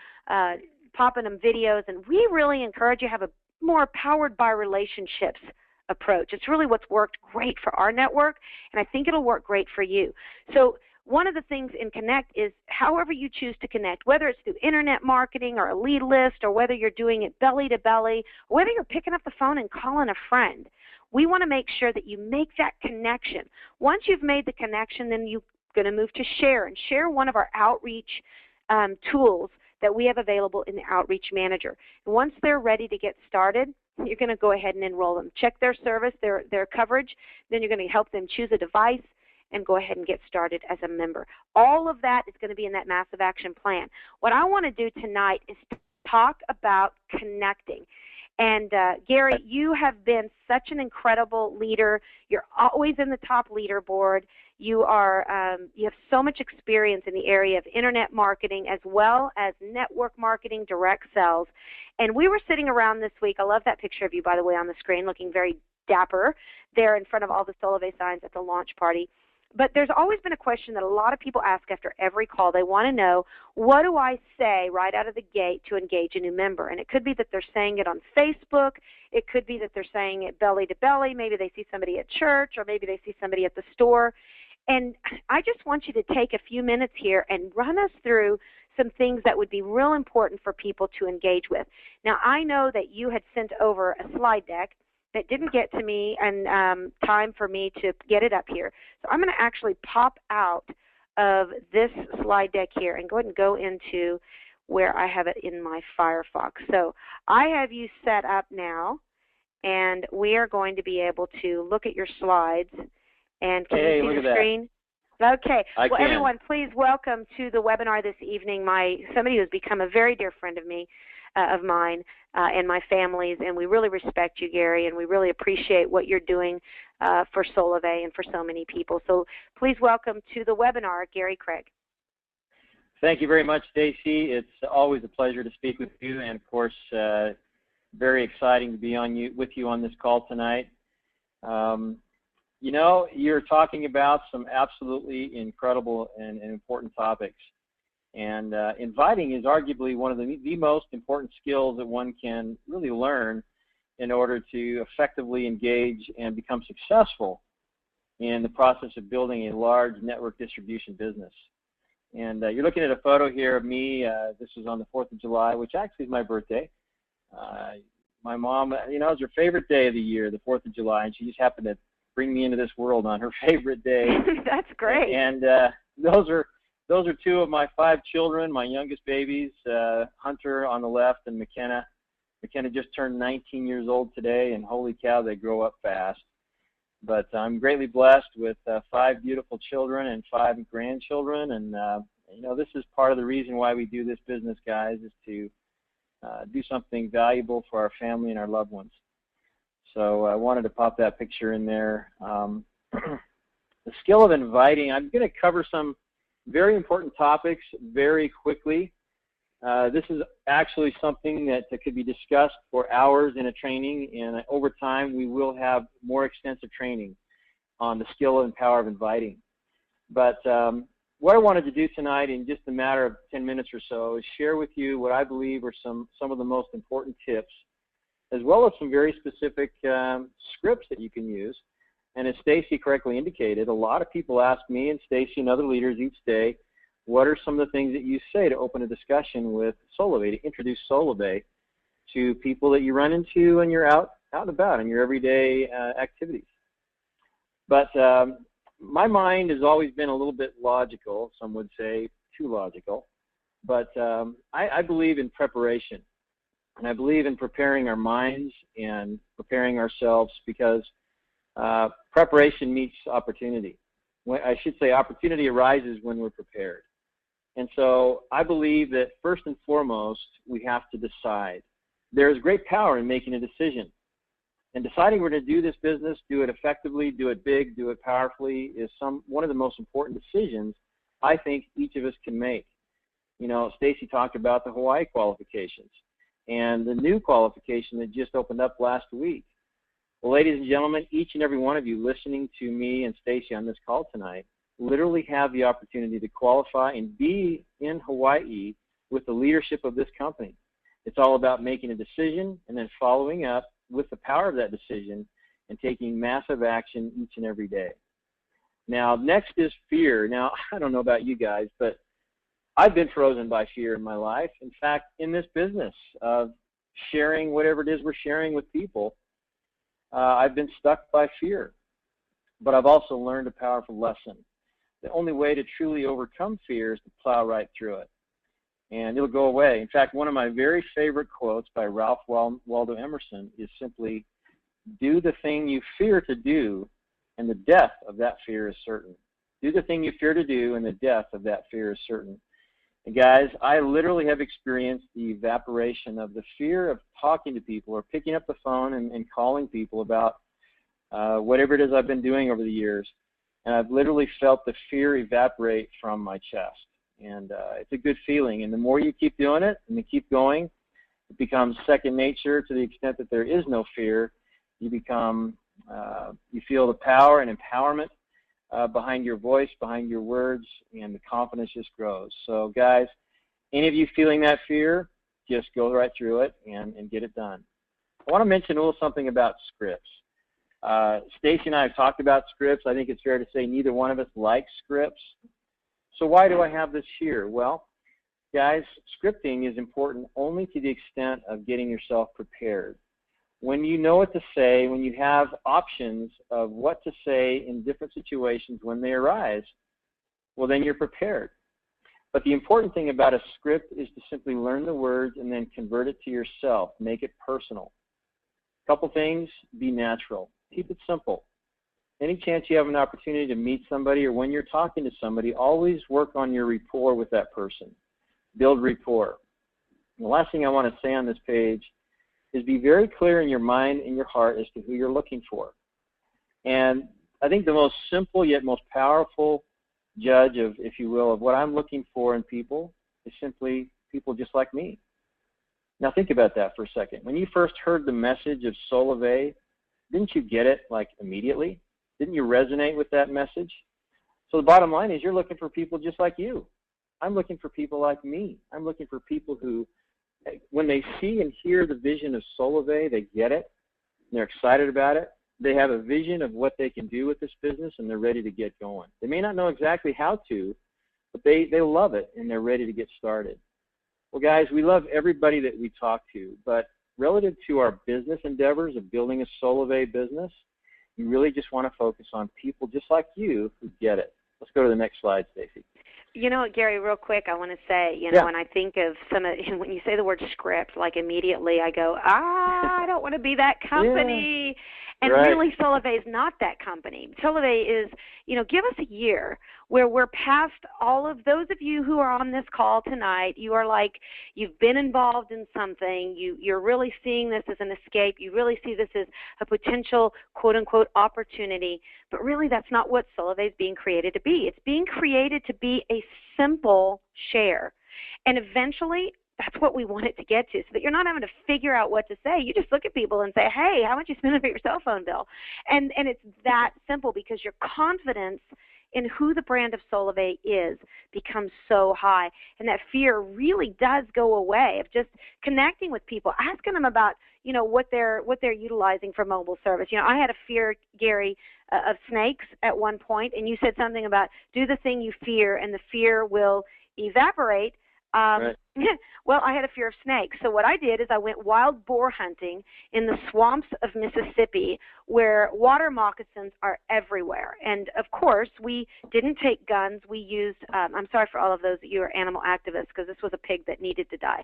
Speaker 1: popping them videos. And we really encourage you to have a more powered by relationships approach. It's really what's worked great for our network, and I think it'll work great for you. So one of the things in Connect is however you choose to connect, whether it's through internet marketing or a lead list, or whether you're doing it belly to belly, or whether you're picking up the phone and calling a friend. We want to make sure that you make that connection. Once you've made the connection, then you're going to move to share, and share one of our outreach tools that we have available in the Outreach Manager. And once they're ready to get started, you're going to go ahead and enroll them. Check their service, their coverage. Then you're going to help them choose a device and go ahead and get started as a member. All of that is going to be in that massive action plan. What I want to do tonight is talk about connecting. And Gary, you have been such an incredible leader. You're always in the top leaderboard. You are you have so much experience in the area of internet marketing as well as network marketing, direct sales. And we were sitting around this week. I love that picture of you, by the way, on the screen, looking very dapper there in front of all the Solavei signs at the launch party. But there's always been a question that a lot of people ask after every call. They want to know, what do I say right out of the gate to engage a new member? And it could be that they're saying it on Facebook. It could be that they're saying it belly to belly. Maybe they see somebody at church, or maybe they see somebody at the store. And I just want you to take a few minutes here and run us through some things that would be real important for people to engage with. Now, I know that you had sent over a slide deck that didn't get to me and time for me to get it up here. So I'm going to actually pop out of this slide deck here and go ahead and go into where I have it in my Firefox. So I have you set up now, and we are going to be able to look at your slides. And can you see the screen? Okay. Well, everyone, please welcome to the webinar this evening somebody who's become a very dear friend of mine and my family's, and we really respect you, Gary, and we really appreciate what you're doing for Solavei and for so many people. So please welcome to the webinar, Gary Craig.
Speaker 2: Thank you very much, Stacy. It's always a pleasure to speak with you, and of course, very exciting to be with you on this call tonight. You know, you're talking about some absolutely incredible and important topics. And inviting is arguably one of the most important skills that one can really learn in order to effectively engage and become successful in the process of building a large network distribution business. And you're looking at a photo here of me. This was on the 4th of July, which actually is my birthday. My mom, you know, it's her favorite day of the year, the 4th of July, and she just happened to bring me into this world on her favorite day.
Speaker 1: That's great.
Speaker 2: And those are 2 of my 5 children, my youngest babies, Hunter on the left and McKenna. McKenna just turned 19 years old today, and holy cow, they grow up fast. But I'm greatly blessed with 5 beautiful children and 5 grandchildren, and this is part of the reason why we do this business, guys, is to do something valuable for our family and our loved ones. So I wanted to pop that picture in there. The skill of inviting, I'm going to cover some very important topics very quickly. This is actually something that could be discussed for hours in a training, and over time we will have more extensive training on the skill and power of inviting. But what I wanted to do tonight in just a matter of 10 minutes or so is share with you what I believe are some of the most important tips, as well as some very specific scripts that you can use. And as Stacy correctly indicated, a lot of people ask me and Stacy and other leaders each day, what are some of the things that you say to open a discussion with Solavei, to introduce Solavei to people that you run into when you're out and about in your everyday activities? But my mind has always been a little bit logical, some would say too logical. But I believe in preparation, and I believe in preparing our minds and preparing ourselves, because preparation meets opportunity. I should say opportunity arises when we're prepared. And so I believe that first and foremost, we have to decide. There is great power in making a decision. And deciding we're going to do this business, do it effectively, do it big, do it powerfully, is one of the most important decisions I think each of us can make. You know, Stacy talked about the Hawaii qualifications and the new qualification that just opened up last week. Well, ladies and gentlemen, each and every one of you listening to me and Stacy on this call tonight literally have the opportunity to qualify and be in Hawaii with the leadership of this company. It's all about making a decision and then following up with the power of that decision and taking massive action each and every day. Now, next is fear. Now, I don't know about you guys, but I've been frozen by fear in my life. In fact, in this business of sharing whatever it is we're sharing with people, I've been stuck by fear. But I've also learned a powerful lesson. The only way to truly overcome fear is to plow right through it, and it'll go away. In fact, one of my very favorite quotes by Ralph Waldo Emerson is simply, do the thing you fear to do, and the death of that fear is certain. Do the thing you fear to do, and the death of that fear is certain. And guys, I literally have experienced the evaporation of the fear of talking to people or picking up the phone and calling people about whatever it is I've been doing over the years. And I've literally felt the fear evaporate from my chest. And it's a good feeling. And the more you keep doing it and you keep going, it becomes second nature to the extent that there is no fear. You feel the power and empowerment behind your voice, behind your words, and the confidence just grows. So guys, any of you feeling that fear, just go right through it and get it done. I want to mention a little something about scripts. Stacy and I have talked about scripts. I think it's fair to say neither one of us likes scripts. So why do I have this here? Well, guys, scripting is important only to the extent of getting yourself prepared. When you know what to say, when you have options of what to say in different situations when they arise, well, then you're prepared. But the important thing about a script is to simply learn the words and then convert it to yourself. Make it personal. Couple things, be natural. Keep it simple. Any chance you have an opportunity to meet somebody or when you're talking to somebody, always work on your rapport with that person. Build rapport. And the last thing I want to say on this page is be very clear in your mind and your heart as to who you're looking for. And I think the most simple yet most powerful judge of, if you will, of what I'm looking for in people is simply people just like me. Now think about that for a second. When you first heard the message of Solavei, didn't you get it like immediately? Didn't you resonate with that message? So the bottom line is you're looking for people just like you. I'm looking for people like me. I'm looking for people who, when they see and hear the vision of Solavei, they get it, and they're excited about it. They have a vision of what they can do with this business, and they're ready to get going. They may not know exactly how to, but they love it, and they're ready to get started. Well, guys, we love everybody that we talk to, but relative to our business endeavors of building a Solavei business, you really just want to focus on people just like you who get it. Let's go to the next slide, Stacy.
Speaker 1: You know, Gary, real quick, I want to say, when I think of when you say the word script, like immediately I go, I don't want to be that company. And
Speaker 2: Right.
Speaker 1: really, Solavei is not that company. Solavei is, give us a year where we're past all of those of you who are on this call tonight. You are like, you've been involved in something. You're really seeing this as an escape. You really see this as a potential, quote unquote, opportunity. But really, that's not what Solavei is being created to be. It's being created to be a simple share. And eventually, that's what we want it to get to, so that you're not having to figure out what to say. You just look at people and say, hey, how much you spending for your cell phone bill? And it's that simple, because your confidence in who the brand of Solavei is becomes so high. And that fear really does go away of just connecting with people, asking them about, what they're utilizing for mobile service. I had a fear, Gary, of snakes at one point, and you said something about do the thing you fear and the fear will evaporate.
Speaker 2: Right.
Speaker 1: Well, I had a fear of snakes. So what I did is I went wild boar hunting in the swamps of Mississippi, where water moccasins are everywhere. And, of course, we didn't take guns. We used I'm sorry for all of those that you are animal activists, because this was a pig that needed to die.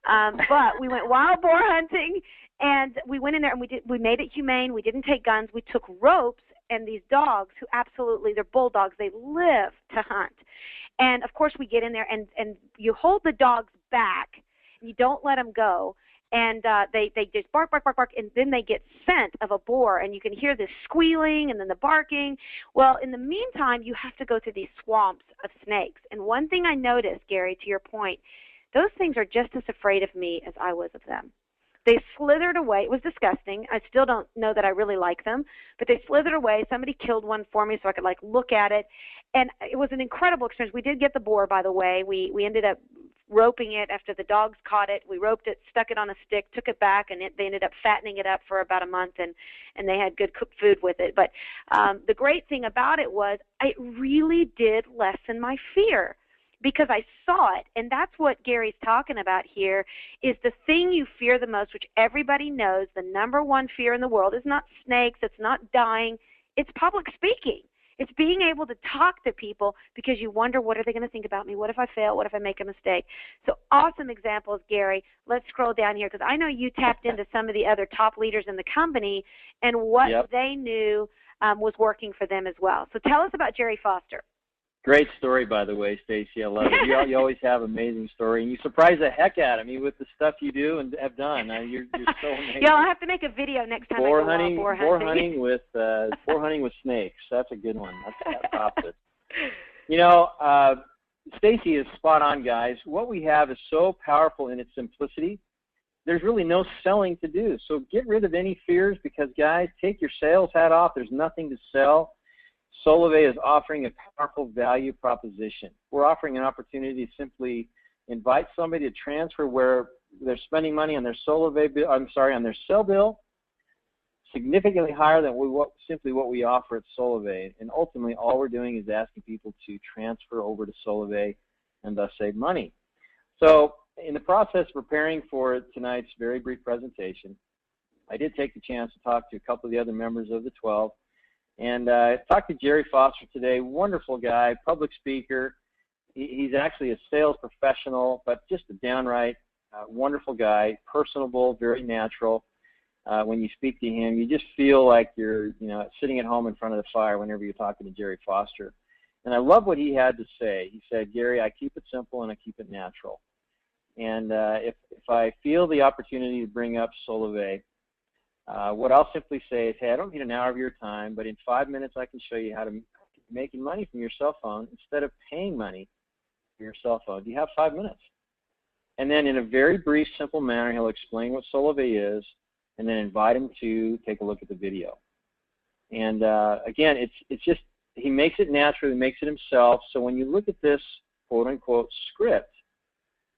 Speaker 1: But we went wild boar hunting, and we went in there, and we made it humane. We didn't take guns. We took ropes, and these dogs, who absolutely, they're bulldogs, they live to hunt. And, of course, we get in there, and you hold the dogs back, and you don't let them go, and they just bark, bark, bark, bark, and then they get scent of a boar, and you can hear this squealing and then the barking. Well, in the meantime, you have to go through these swamps of snakes. And one thing I noticed, Gary, to your point, those things are just as afraid of me as I was of them. They slithered away. It was disgusting. I still don't know that I really like them, but they slithered away. Somebody killed one for me so I could, look at it. And it was an incredible experience. We did get the boar, by the way. We ended up roping it after the dogs caught it. We roped it, stuck it on a stick, took it back, and they ended up fattening it up for about a month, and they had good cooked food with it. But the great thing about it was it really did lessen my fear, because I saw it. And that's what Gary's talking about here, is the thing you fear the most, which everybody knows the number one fear in the world is not snakes, it's not dying, it's public speaking. It's being able to talk to people because you wonder, what are they going to think about me? What if I fail? What if I make a mistake? So awesome examples, Gary. Let's scroll down here, because I know you tapped into some of the other top leaders in the company and what they knew was working for them as well. So tell us about Jerry Foster.
Speaker 2: Great story, by the way, Stacy. I love it. You always have amazing story, and you surprise the heck out of me with the stuff you do and have done. You're so amazing.
Speaker 1: Yeah, I'll have to make a video next time I go out boar hunting.
Speaker 2: Boar hunting with snakes. That's a good one. That's opposite. Stacy is spot on, guys. What we have is so powerful in its simplicity. There's really no selling to do. So get rid of any fears, because, guys, take your sales hat off. There's nothing to sell. Solavei is offering a powerful value proposition. We're offering an opportunity to simply invite somebody to transfer where they're spending money on their on their cell bill, significantly higher than what we offer at Solavei. And ultimately, all we're doing is asking people to transfer over to Solavei and thus save money. So in the process of preparing for tonight's very brief presentation, I did take the chance to talk to a couple of the other members of the 12. And I talked to Jerry Foster today, wonderful guy, public speaker. He's actually a sales professional, but just a downright wonderful guy, personable, very natural. When you speak to him, you just feel like you're sitting at home in front of the fire whenever you're talking to Jerry Foster. And I love what he had to say. He said, Gary, I keep it simple and I keep it natural. And if I feel the opportunity to bring up Solavei, what I'll simply say is, hey, I don't need an hour of your time, but in 5 minutes I can show you how to be making money from your cell phone instead of paying money for your cell phone. Do you have 5 minutes? And then in a very brief, simple manner, he'll explain what Solavei is, and then invite him to take a look at the video. And again, it's just, he makes it natural, he makes it himself. So when you look at this quote-unquote script,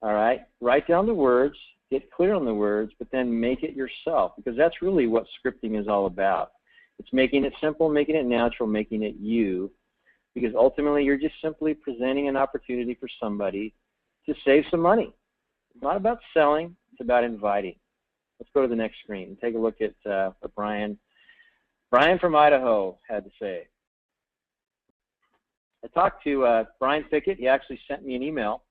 Speaker 2: all right, write down the words, get clear on the words, but then make it yourself, because that's really what scripting is all about. It's making it simple, making it natural, making it you, because ultimately you're just simply presenting an opportunity for somebody to save some money. It's not about selling, it's about inviting. Let's go to the next screen and take a look at what Brian from Idaho had to say. I talked to Brian Pickett. He actually sent me an email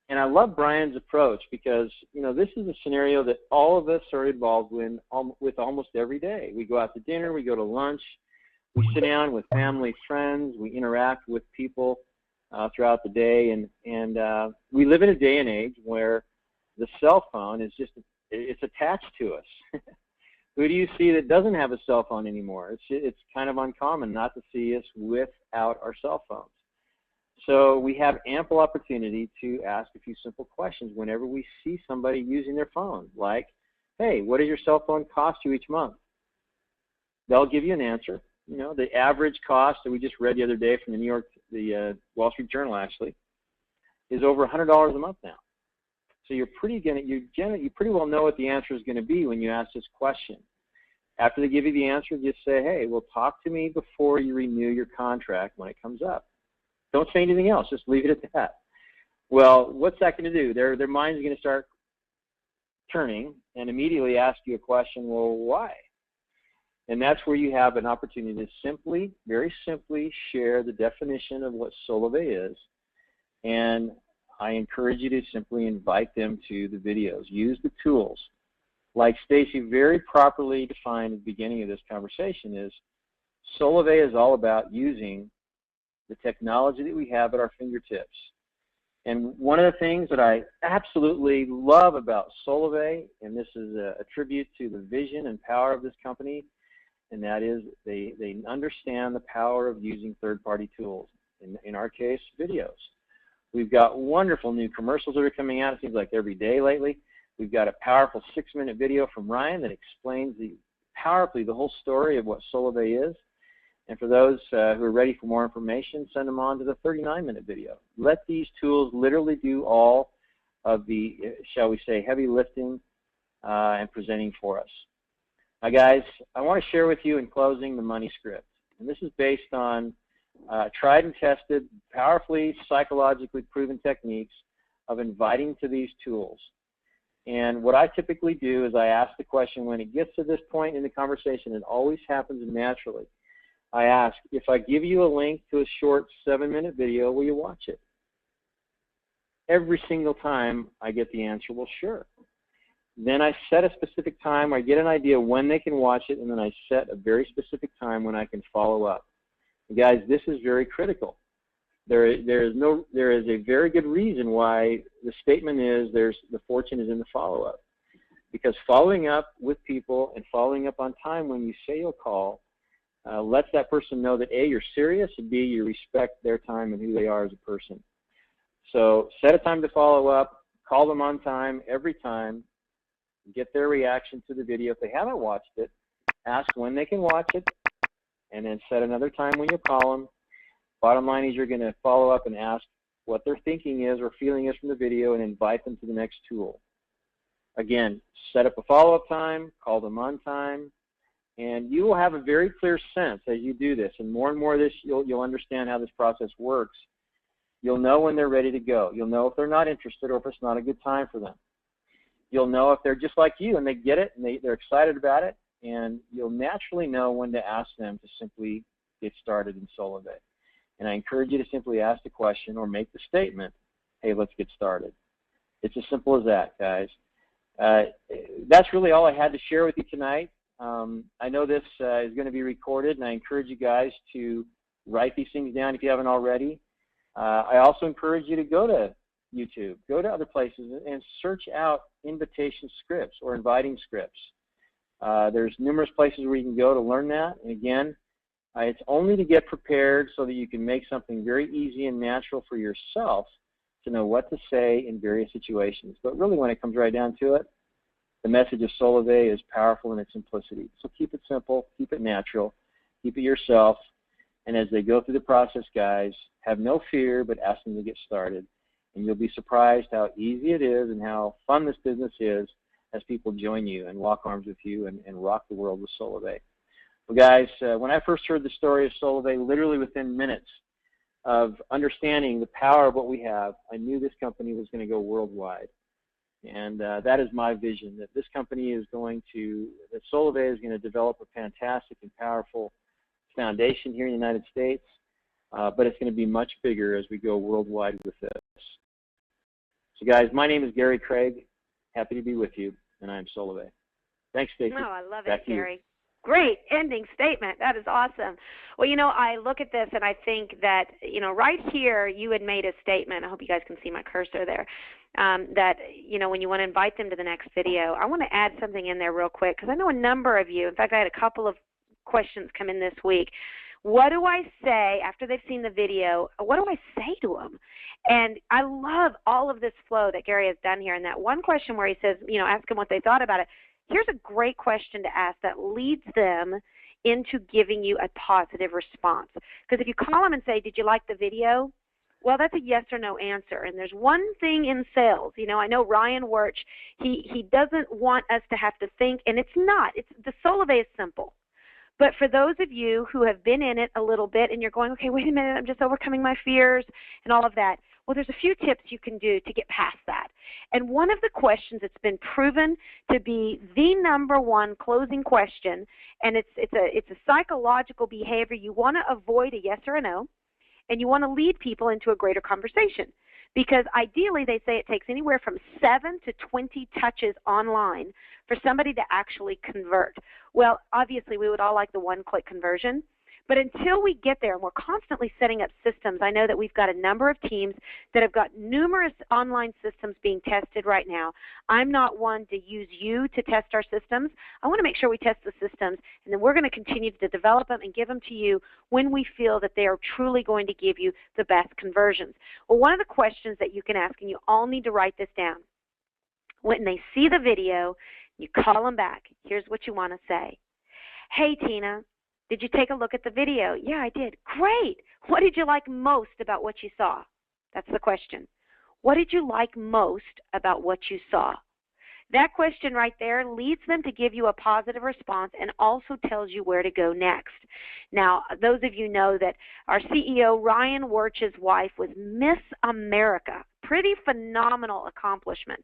Speaker 2: And I love Brian's approach because, you know, this is a scenario that all of us are involved in with almost every day. We go out to dinner, we go to lunch, we sit down with family, friends, we interact with people throughout the day, and we live in a day and age where the cell phone is just, it's attached to us. Who do you see that doesn't have a cell phone anymore? It's kind of uncommon not to see us without our cell phones. So we have ample opportunity to ask a few simple questions whenever we see somebody using their phone, like, hey, what does your cell phone cost you each month? They'll give you an answer. You know, the average cost that we just read the other day from the Wall Street Journal actually, is over $100 a month now. So you pretty well know what the answer is going to be when you ask this question. After they give you the answer, just say, hey, well, talk to me before you renew your contract when it comes up. Don't say anything else. Just leave it at that. Well, what's that going to do? Their mind's going to start turning and immediately ask you a question, well, why? And that's where you have an opportunity to simply, very simply share the definition of what Solavei is. And I encourage you to simply invite them to the videos. Use the tools. Like Stacy very properly defined at the beginning of this conversation, is Solavei is all about using the technology that we have at our fingertips. And one of the things that I absolutely love about Solavei, and this is a tribute to the vision and power of this company, and that is they understand the power of using third-party tools, in our case, videos. We've got wonderful new commercials that are coming out, it seems like every day lately. We've got a powerful 6-minute video from Ryan that explains powerfully the whole story of what Solavei is. And for those who are ready for more information, send them on to the 39-minute video. Let these tools literally do all of the, shall we say, heavy lifting and presenting for us. Now, guys, I want to share with you in closing the money script. And this is based on tried and tested, powerfully psychologically proven techniques of inviting to these tools. And what I typically do is I ask the question when it gets to this point in the conversation, it always happens naturally. I ask, if I give you a link to a short 7-minute video, will you watch it? Every single time I get the answer, well, sure. Then I set a specific time, I get an idea when they can watch it, and then I set a very specific time when I can follow up. And guys, this is very critical. There is a very good reason why the statement is the fortune is in the follow-up. Because following up with people and following up on time when you say you'll call lets that person know that A, you're serious, and B, you respect their time and who they are as a person. So set a time to follow up, call them on time every time, get their reaction to the video. If they haven't watched it, ask when they can watch it, and then set another time when you call them. Bottom line is you're going to follow up and ask what their thinking is or feeling is from the video and invite them to the next tool. Again, set up a follow-up time, call them on time, and you will have a very clear sense as you do this. And more of this, you'll understand how this process works. You'll know when they're ready to go. You'll know if they're not interested or if it's not a good time for them. You'll know if they're just like you and they get it and they're excited about it. And you'll naturally know when to ask them to simply get started in Solavei. And I encourage you to simply ask the question or make the statement, hey, let's get started. It's as simple as that, guys. That's really all I had to share with you tonight. I know this is going to be recorded, and I encourage you guys to write these things down if you haven't already. I also encourage you to go to YouTube, go to other places, and search out invitation scripts or inviting scripts. There's numerous places where you can go to learn that. And again, it's only to get prepared so that you can make something very easy and natural for yourself to know what to say in various situations. But really, when it comes right down to it, the message of Solavei is powerful in its simplicity. So keep it simple, keep it natural, keep it yourself. And as they go through the process, guys, have no fear, but ask them to get started. And you'll be surprised how easy it is and how fun this business is as people join you and lock arms with you and rock the world with Solavei. Well, guys, when I first heard the story of Solavei, literally within minutes of understanding the power of what we have, I knew this company was going to go worldwide. And that is my vision, that this company is going to, that Solavei is going to develop a fantastic and powerful foundation here in the United States, but it's going to be much bigger as we go worldwide with this. So, guys, my name is Gary Craig. Happy to be with you, and I'm Solavei. Thanks, Stacy.
Speaker 1: Oh, I love
Speaker 2: Back
Speaker 1: it,
Speaker 2: to you.
Speaker 1: Gary. Great ending statement. That is awesome. Well, I look at this and I think that, right here you had made a statement. I hope you guys can see my cursor there. That, when you want to invite them to the next video, I want to add something in there real quick because I know a number of you, in fact, I had a couple of questions come in this week. What do I say after they've seen the video? What do I say to them? And I love all of this flow that Gary has done here. And that one question where he says, ask them what they thought about it. Here's a great question to ask that leads them into giving you a positive response. Because if you call them and say, did you like the video? Well, that's a yes or no answer. And there's one thing in sales. I know Ryan Wirch, he doesn't want us to have to think, and it's not. The Solavei is simple. But for those of you who have been in it a little bit and you're going, okay, wait a minute, I'm just overcoming my fears and all of that, well, there's a few tips you can do to get past that. And one of the questions that's been proven to be the number one closing question, and it's a psychological behavior. You want to avoid a yes or a no, and you want to lead people into a greater conversation. Because ideally, they say it takes anywhere from 7 to 20 touches online for somebody to actually convert. Well, obviously, we would all like the one-click conversion. But until we get there, and we're constantly setting up systems, I know that we've got a number of teams that have got numerous online systems being tested right now. I'm not one to use you to test our systems. I want to make sure we test the systems, and then we're going to continue to develop them and give them to you when we feel that they are truly going to give you the best conversions. Well, one of the questions that you can ask, and you all need to write this down, when they see the video, you call them back. Here's what you want to say. Hey, Tina, did you take a look at the video? Yeah, I did. Great. What did you like most about what you saw? That's the question. What did you like most about what you saw? That question right there leads them to give you a positive response and also tells you where to go next. Now, those of you know that our CEO, Ryan Wirch's wife, was Miss America. Pretty phenomenal accomplishment.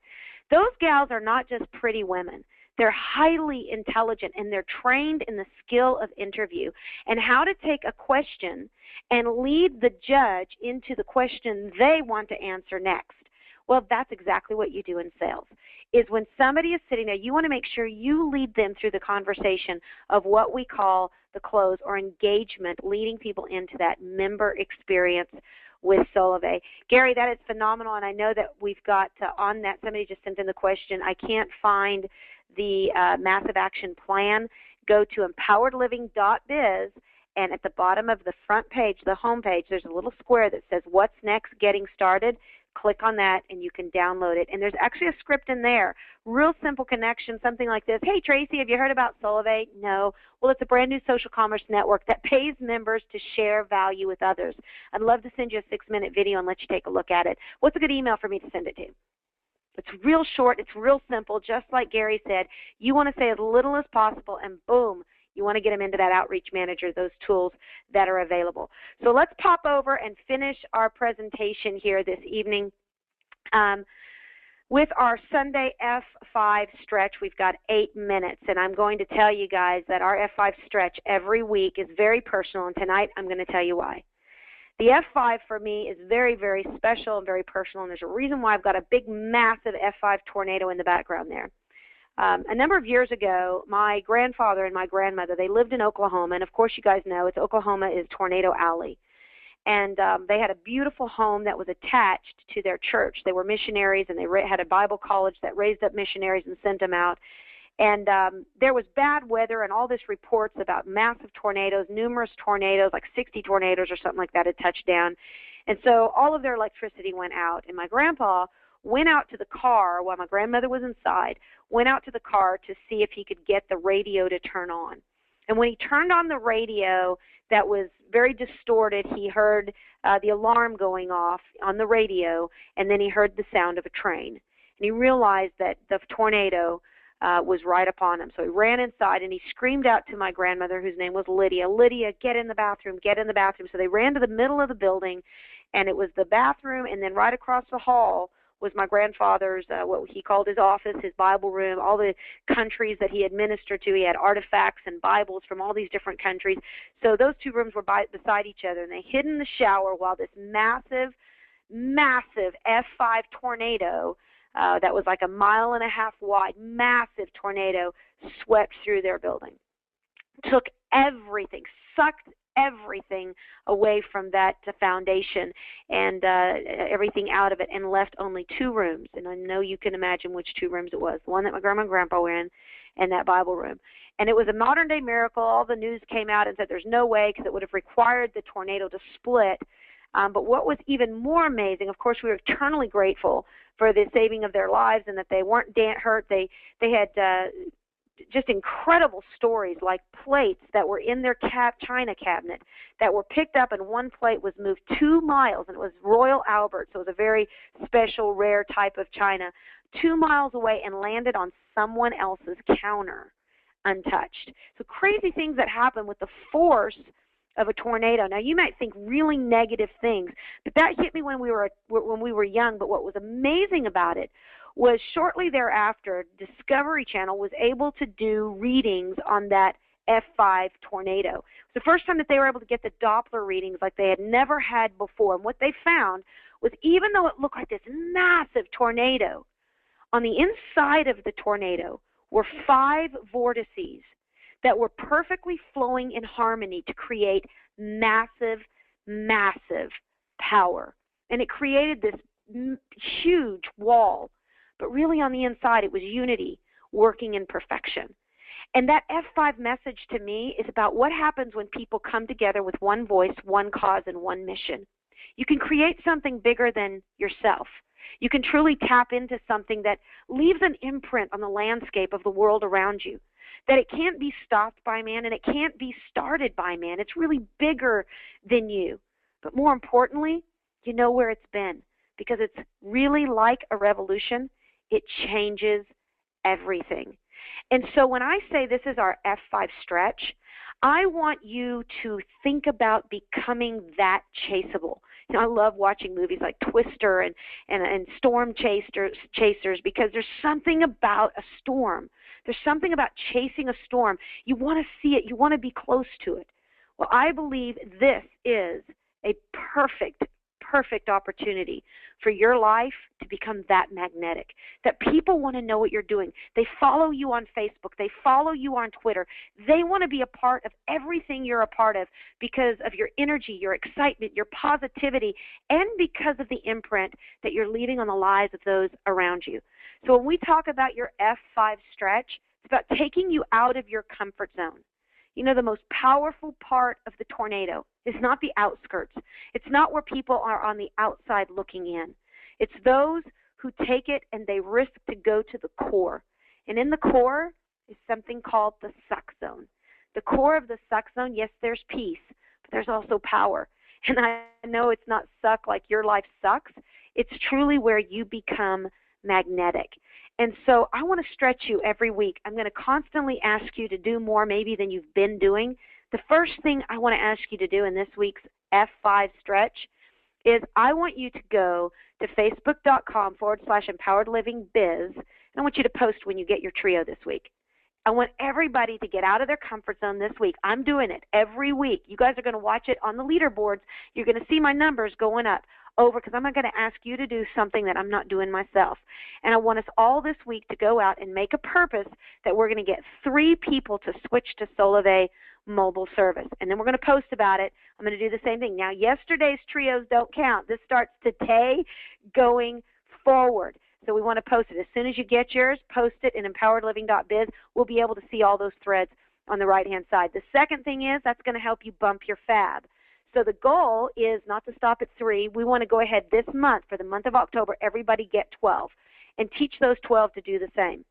Speaker 1: Those gals are not just pretty women. They're highly intelligent, and they're trained in the skill of interview and how to take a question and lead the judge into the question they want to answer next. Well, that's exactly what you do in sales, is when somebody is sitting there, you want to make sure you lead them through the conversation of what we call the close or engagement, leading people into that member experience with Solavei. Gary, that is phenomenal, and I know that we've got on that, somebody just sent in the question, I can't find the Massive Action Plan. Go to empoweredliving.biz, and at the bottom of the front page, the home page, there's a little square that says What's Next, Getting Started. Click on that, and you can download it. And there's actually a script in there, real simple connection, something like this. Hey, Tracy, have you heard about Solavei? No. Well, it's a brand new social commerce network that pays members to share value with others. I'd love to send you a 6-minute video and let you take a look at it. What's a good email for me to send it to? It's real short. It's real simple. Just like Gary said, you want to say as little as possible, and boom, you want to get them into that outreach manager, those tools that are available. So let's pop over and finish our presentation here this evening. With our Sunday F5 stretch, we've got 8 minutes, and I'm going to tell you guys that our F5 stretch every week is very personal, and tonight I'm going to tell you why. The F5 for me is very, very special and very personal, and there's a reason why I've got a big, massive F5 tornado in the background there. A number of years ago, my grandfather and my grandmother, they lived in Oklahoma, and of course you guys know Oklahoma is Tornado Alley. And they had a beautiful home that was attached to their church. They were missionaries, and they had a Bible college that raised up missionaries and sent them out. And there was bad weather and all this reports about massive tornadoes, numerous tornadoes, like 60 tornadoes or something like that had touched down. And so all of their electricity went out. And my grandpa went out to the car while my grandmother was inside, went out to the car to see if he could get the radio to turn on. And when he turned on the radio that was very distorted, he heard the alarm going off on the radio, and then he heard the sound of a train. And he realized that the tornado was right upon him. So he ran inside, and he screamed out to my grandmother, whose name was Lydia, Lydia, get in the bathroom, get in the bathroom. So they ran to the middle of the building, and it was the bathroom, and then right across the hall was my grandfather's, what he called his office, his Bible room, all the countries that he had ministered to. He had artifacts and Bibles from all these different countries. So those two rooms were beside each other, and they hid in the shower while this massive massive F5 tornado that was like 1.5 miles wide, massive tornado swept through their building. Took everything, sucked everything away from that foundation and everything out of it, and left only 2 rooms. And I know you can imagine which 2 rooms it was, the one that my grandma and grandpa were in and that Bible room. And it was a modern-day miracle. All the news came out and said there's no way, because it would have required the tornado to split. But what was even more amazing, of course, we were eternally grateful for the saving of their lives and that they weren't hurt. They had just incredible stories, like plates that were in their china cabinet that were picked up, and one plate was moved 2 miles, and it was Royal Albert, so it was a very special, rare type of china, 2 miles away, and landed on someone else's counter untouched. So crazy things that happen with the force of a tornado. Now, you might think really negative things, but that hit me when we were young. But what was amazing about it was shortly thereafter, Discovery Channel was able to do readings on that F5 tornado. It was the first time that they were able to get the Doppler readings like they had never had before. And what they found was, even though it looked like this massive tornado, on the inside of the tornado were 5 vortices that were perfectly flowing in harmony to create massive, massive power. And it created this huge wall. But really on the inside, it was unity working in perfection. And that F5 message to me is about what happens when people come together with one voice, one cause, and one mission. You can create something bigger than yourself. You can truly tap into something that leaves an imprint on the landscape of the world around you, that it can't be stopped by man and it can't be started by man. It's really bigger than you. But more importantly, you know where it's been, because it's really like a revolution. It changes everything. And so when I say this is our F5 stretch, I want you to think about becoming that chaseable. You know, I love watching movies like Twister and Storm Chasers, because there's something about a storm. There's something about chasing a storm. You want to see it. You want to be close to it. Well, I believe this is a perfect opportunity for your life to become that magnetic, that people want to know what you're doing. They follow you on Facebook. They follow you on Twitter. They want to be a part of everything you're a part of because of your energy, your excitement, your positivity, and because of the imprint that you're leaving on the lives of those around you. So when we talk about your F5 stretch, it's about taking you out of your comfort zone. You know, the most powerful part of the tornado is not the outskirts. It's not where people are on the outside looking in. It's those who take it and they risk to go to the core. And in the core is something called the suck zone. The core of the suck zone, yes, there's peace, but there's also power. And I know it's not suck like your life sucks. It's truly where you become magnetic. And so I want to stretch you every week. I'm going to constantly ask you to do more maybe than you've been doing. The first thing I want to ask you to do in this week's F5 stretch is I want you to go to facebook.com/empoweredlivingbiz, and I want you to post when you get your trio this week. I want everybody to get out of their comfort zone this week. I'm doing it every week. You guys are going to watch it on the leaderboards. You're going to see my numbers going up because I'm not going to ask you to do something that I'm not doing myself. And I want us all this week to go out and make a purpose that we're going to get 3 people to switch to Solavei mobile service. And then we're going to post about it. I'm going to do the same thing. Now, yesterday's trios don't count. This starts today going forward. So we want to post it. As soon as you get yours, post it in empoweredliving.biz. We'll be able to see all those threads on the right-hand side. The second thing is that's going to help you bump your fab. So the goal is not to stop at 3. We want to go ahead this month, for the month of October, everybody get 12, and teach those 12 to do the same.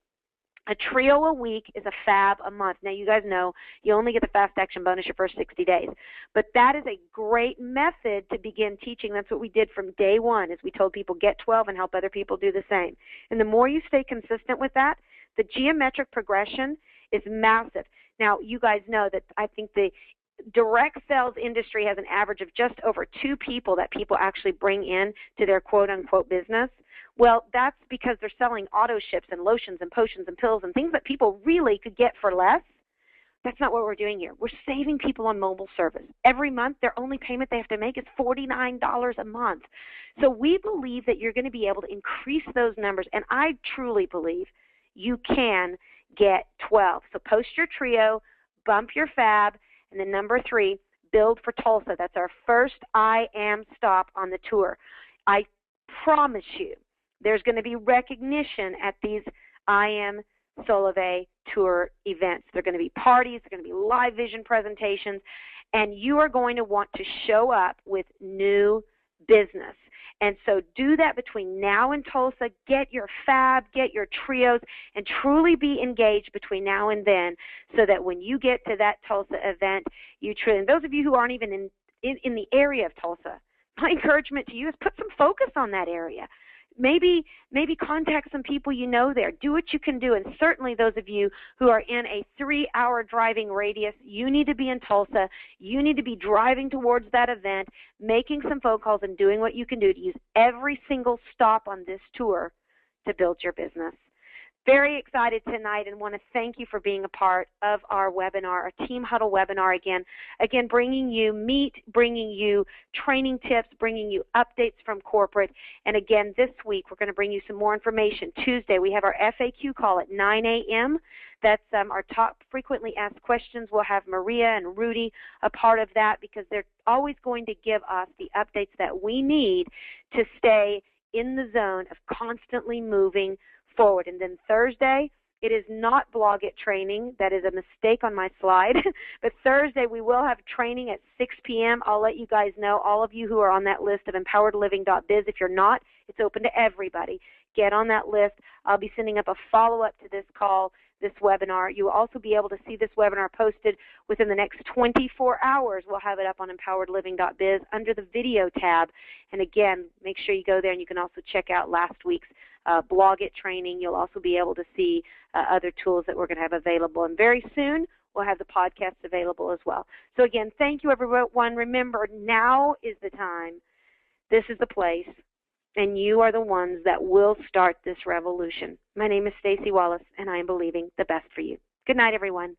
Speaker 1: A trio a week is a fab a month. Now, you guys know you only get the fast action bonus your first 60 days. But that is a great method to begin teaching. That's what we did from day one, is we told people get 12 and help other people do the same. And the more you stay consistent with that, the geometric progression is massive. Now, you guys know that I think the direct sales industry has an average of just over 2 people that people actually bring in to their quote-unquote business. Well, that's because they're selling auto ships and lotions and potions and pills and things that people really could get for less. That's not what we're doing here. We're saving people on mobile service. Every month, their only payment they have to make is $49 a month. So we believe that you're going to be able to increase those numbers, and I truly believe you can get 12. So post your trio, bump your fab, and then number 3, build for Tulsa. That's our first I Am stop on the tour. I promise you there's going to be recognition at these I Am Solavei tour events. There are going to be parties, there are going to be live vision presentations, and you are going to want to show up with new business. And so do that between now and Tulsa. Get your fab, get your trios, and truly be engaged between now and then so that when you get to that Tulsa event, you truly, and those of you who aren't even in the area of Tulsa, my encouragement to you is put some focus on that area. Maybe contact some people you know there. Do what you can do. And certainly those of you who are in a 3-hour driving radius, you need to be in Tulsa. You need to be driving towards that event, making some phone calls, and doing what you can do to use every single stop on this tour to build your business. Very excited tonight and want to thank you for being a part of our webinar, our Team Huddle webinar again. Again, bringing you meat, bringing you training tips, bringing you updates from corporate. And again, this week we're going to bring you some more information. Tuesday we have our FAQ call at 9 a.m. That's our top frequently asked questions. We'll have Maria and Rudy a part of that because they're always going to give us the updates that we need to stay in the zone of constantly moving forward. And then Thursday, it is not Blog It training. That is a mistake on my slide. But Thursday, we will have training at 6 p.m. I'll let you guys know, all of you who are on that list of empoweredliving.biz. If you're not, it's open to everybody. Get on that list. I'll be sending up a follow-up to this call, this webinar. You will also be able to see this webinar posted within the next 24 hours. We'll have it up on empoweredliving.biz under the video tab. And again, make sure you go there, and you can also check out last week's Blog It training. You'll also be able to see other tools that we're going to have available. And very soon, we'll have the podcast available as well. So again, thank you, everyone. Remember, now is the time. This is the place. And you are the ones that will start this revolution. My name is Stacey Wallace, and I am believing the best for you. Good night, everyone.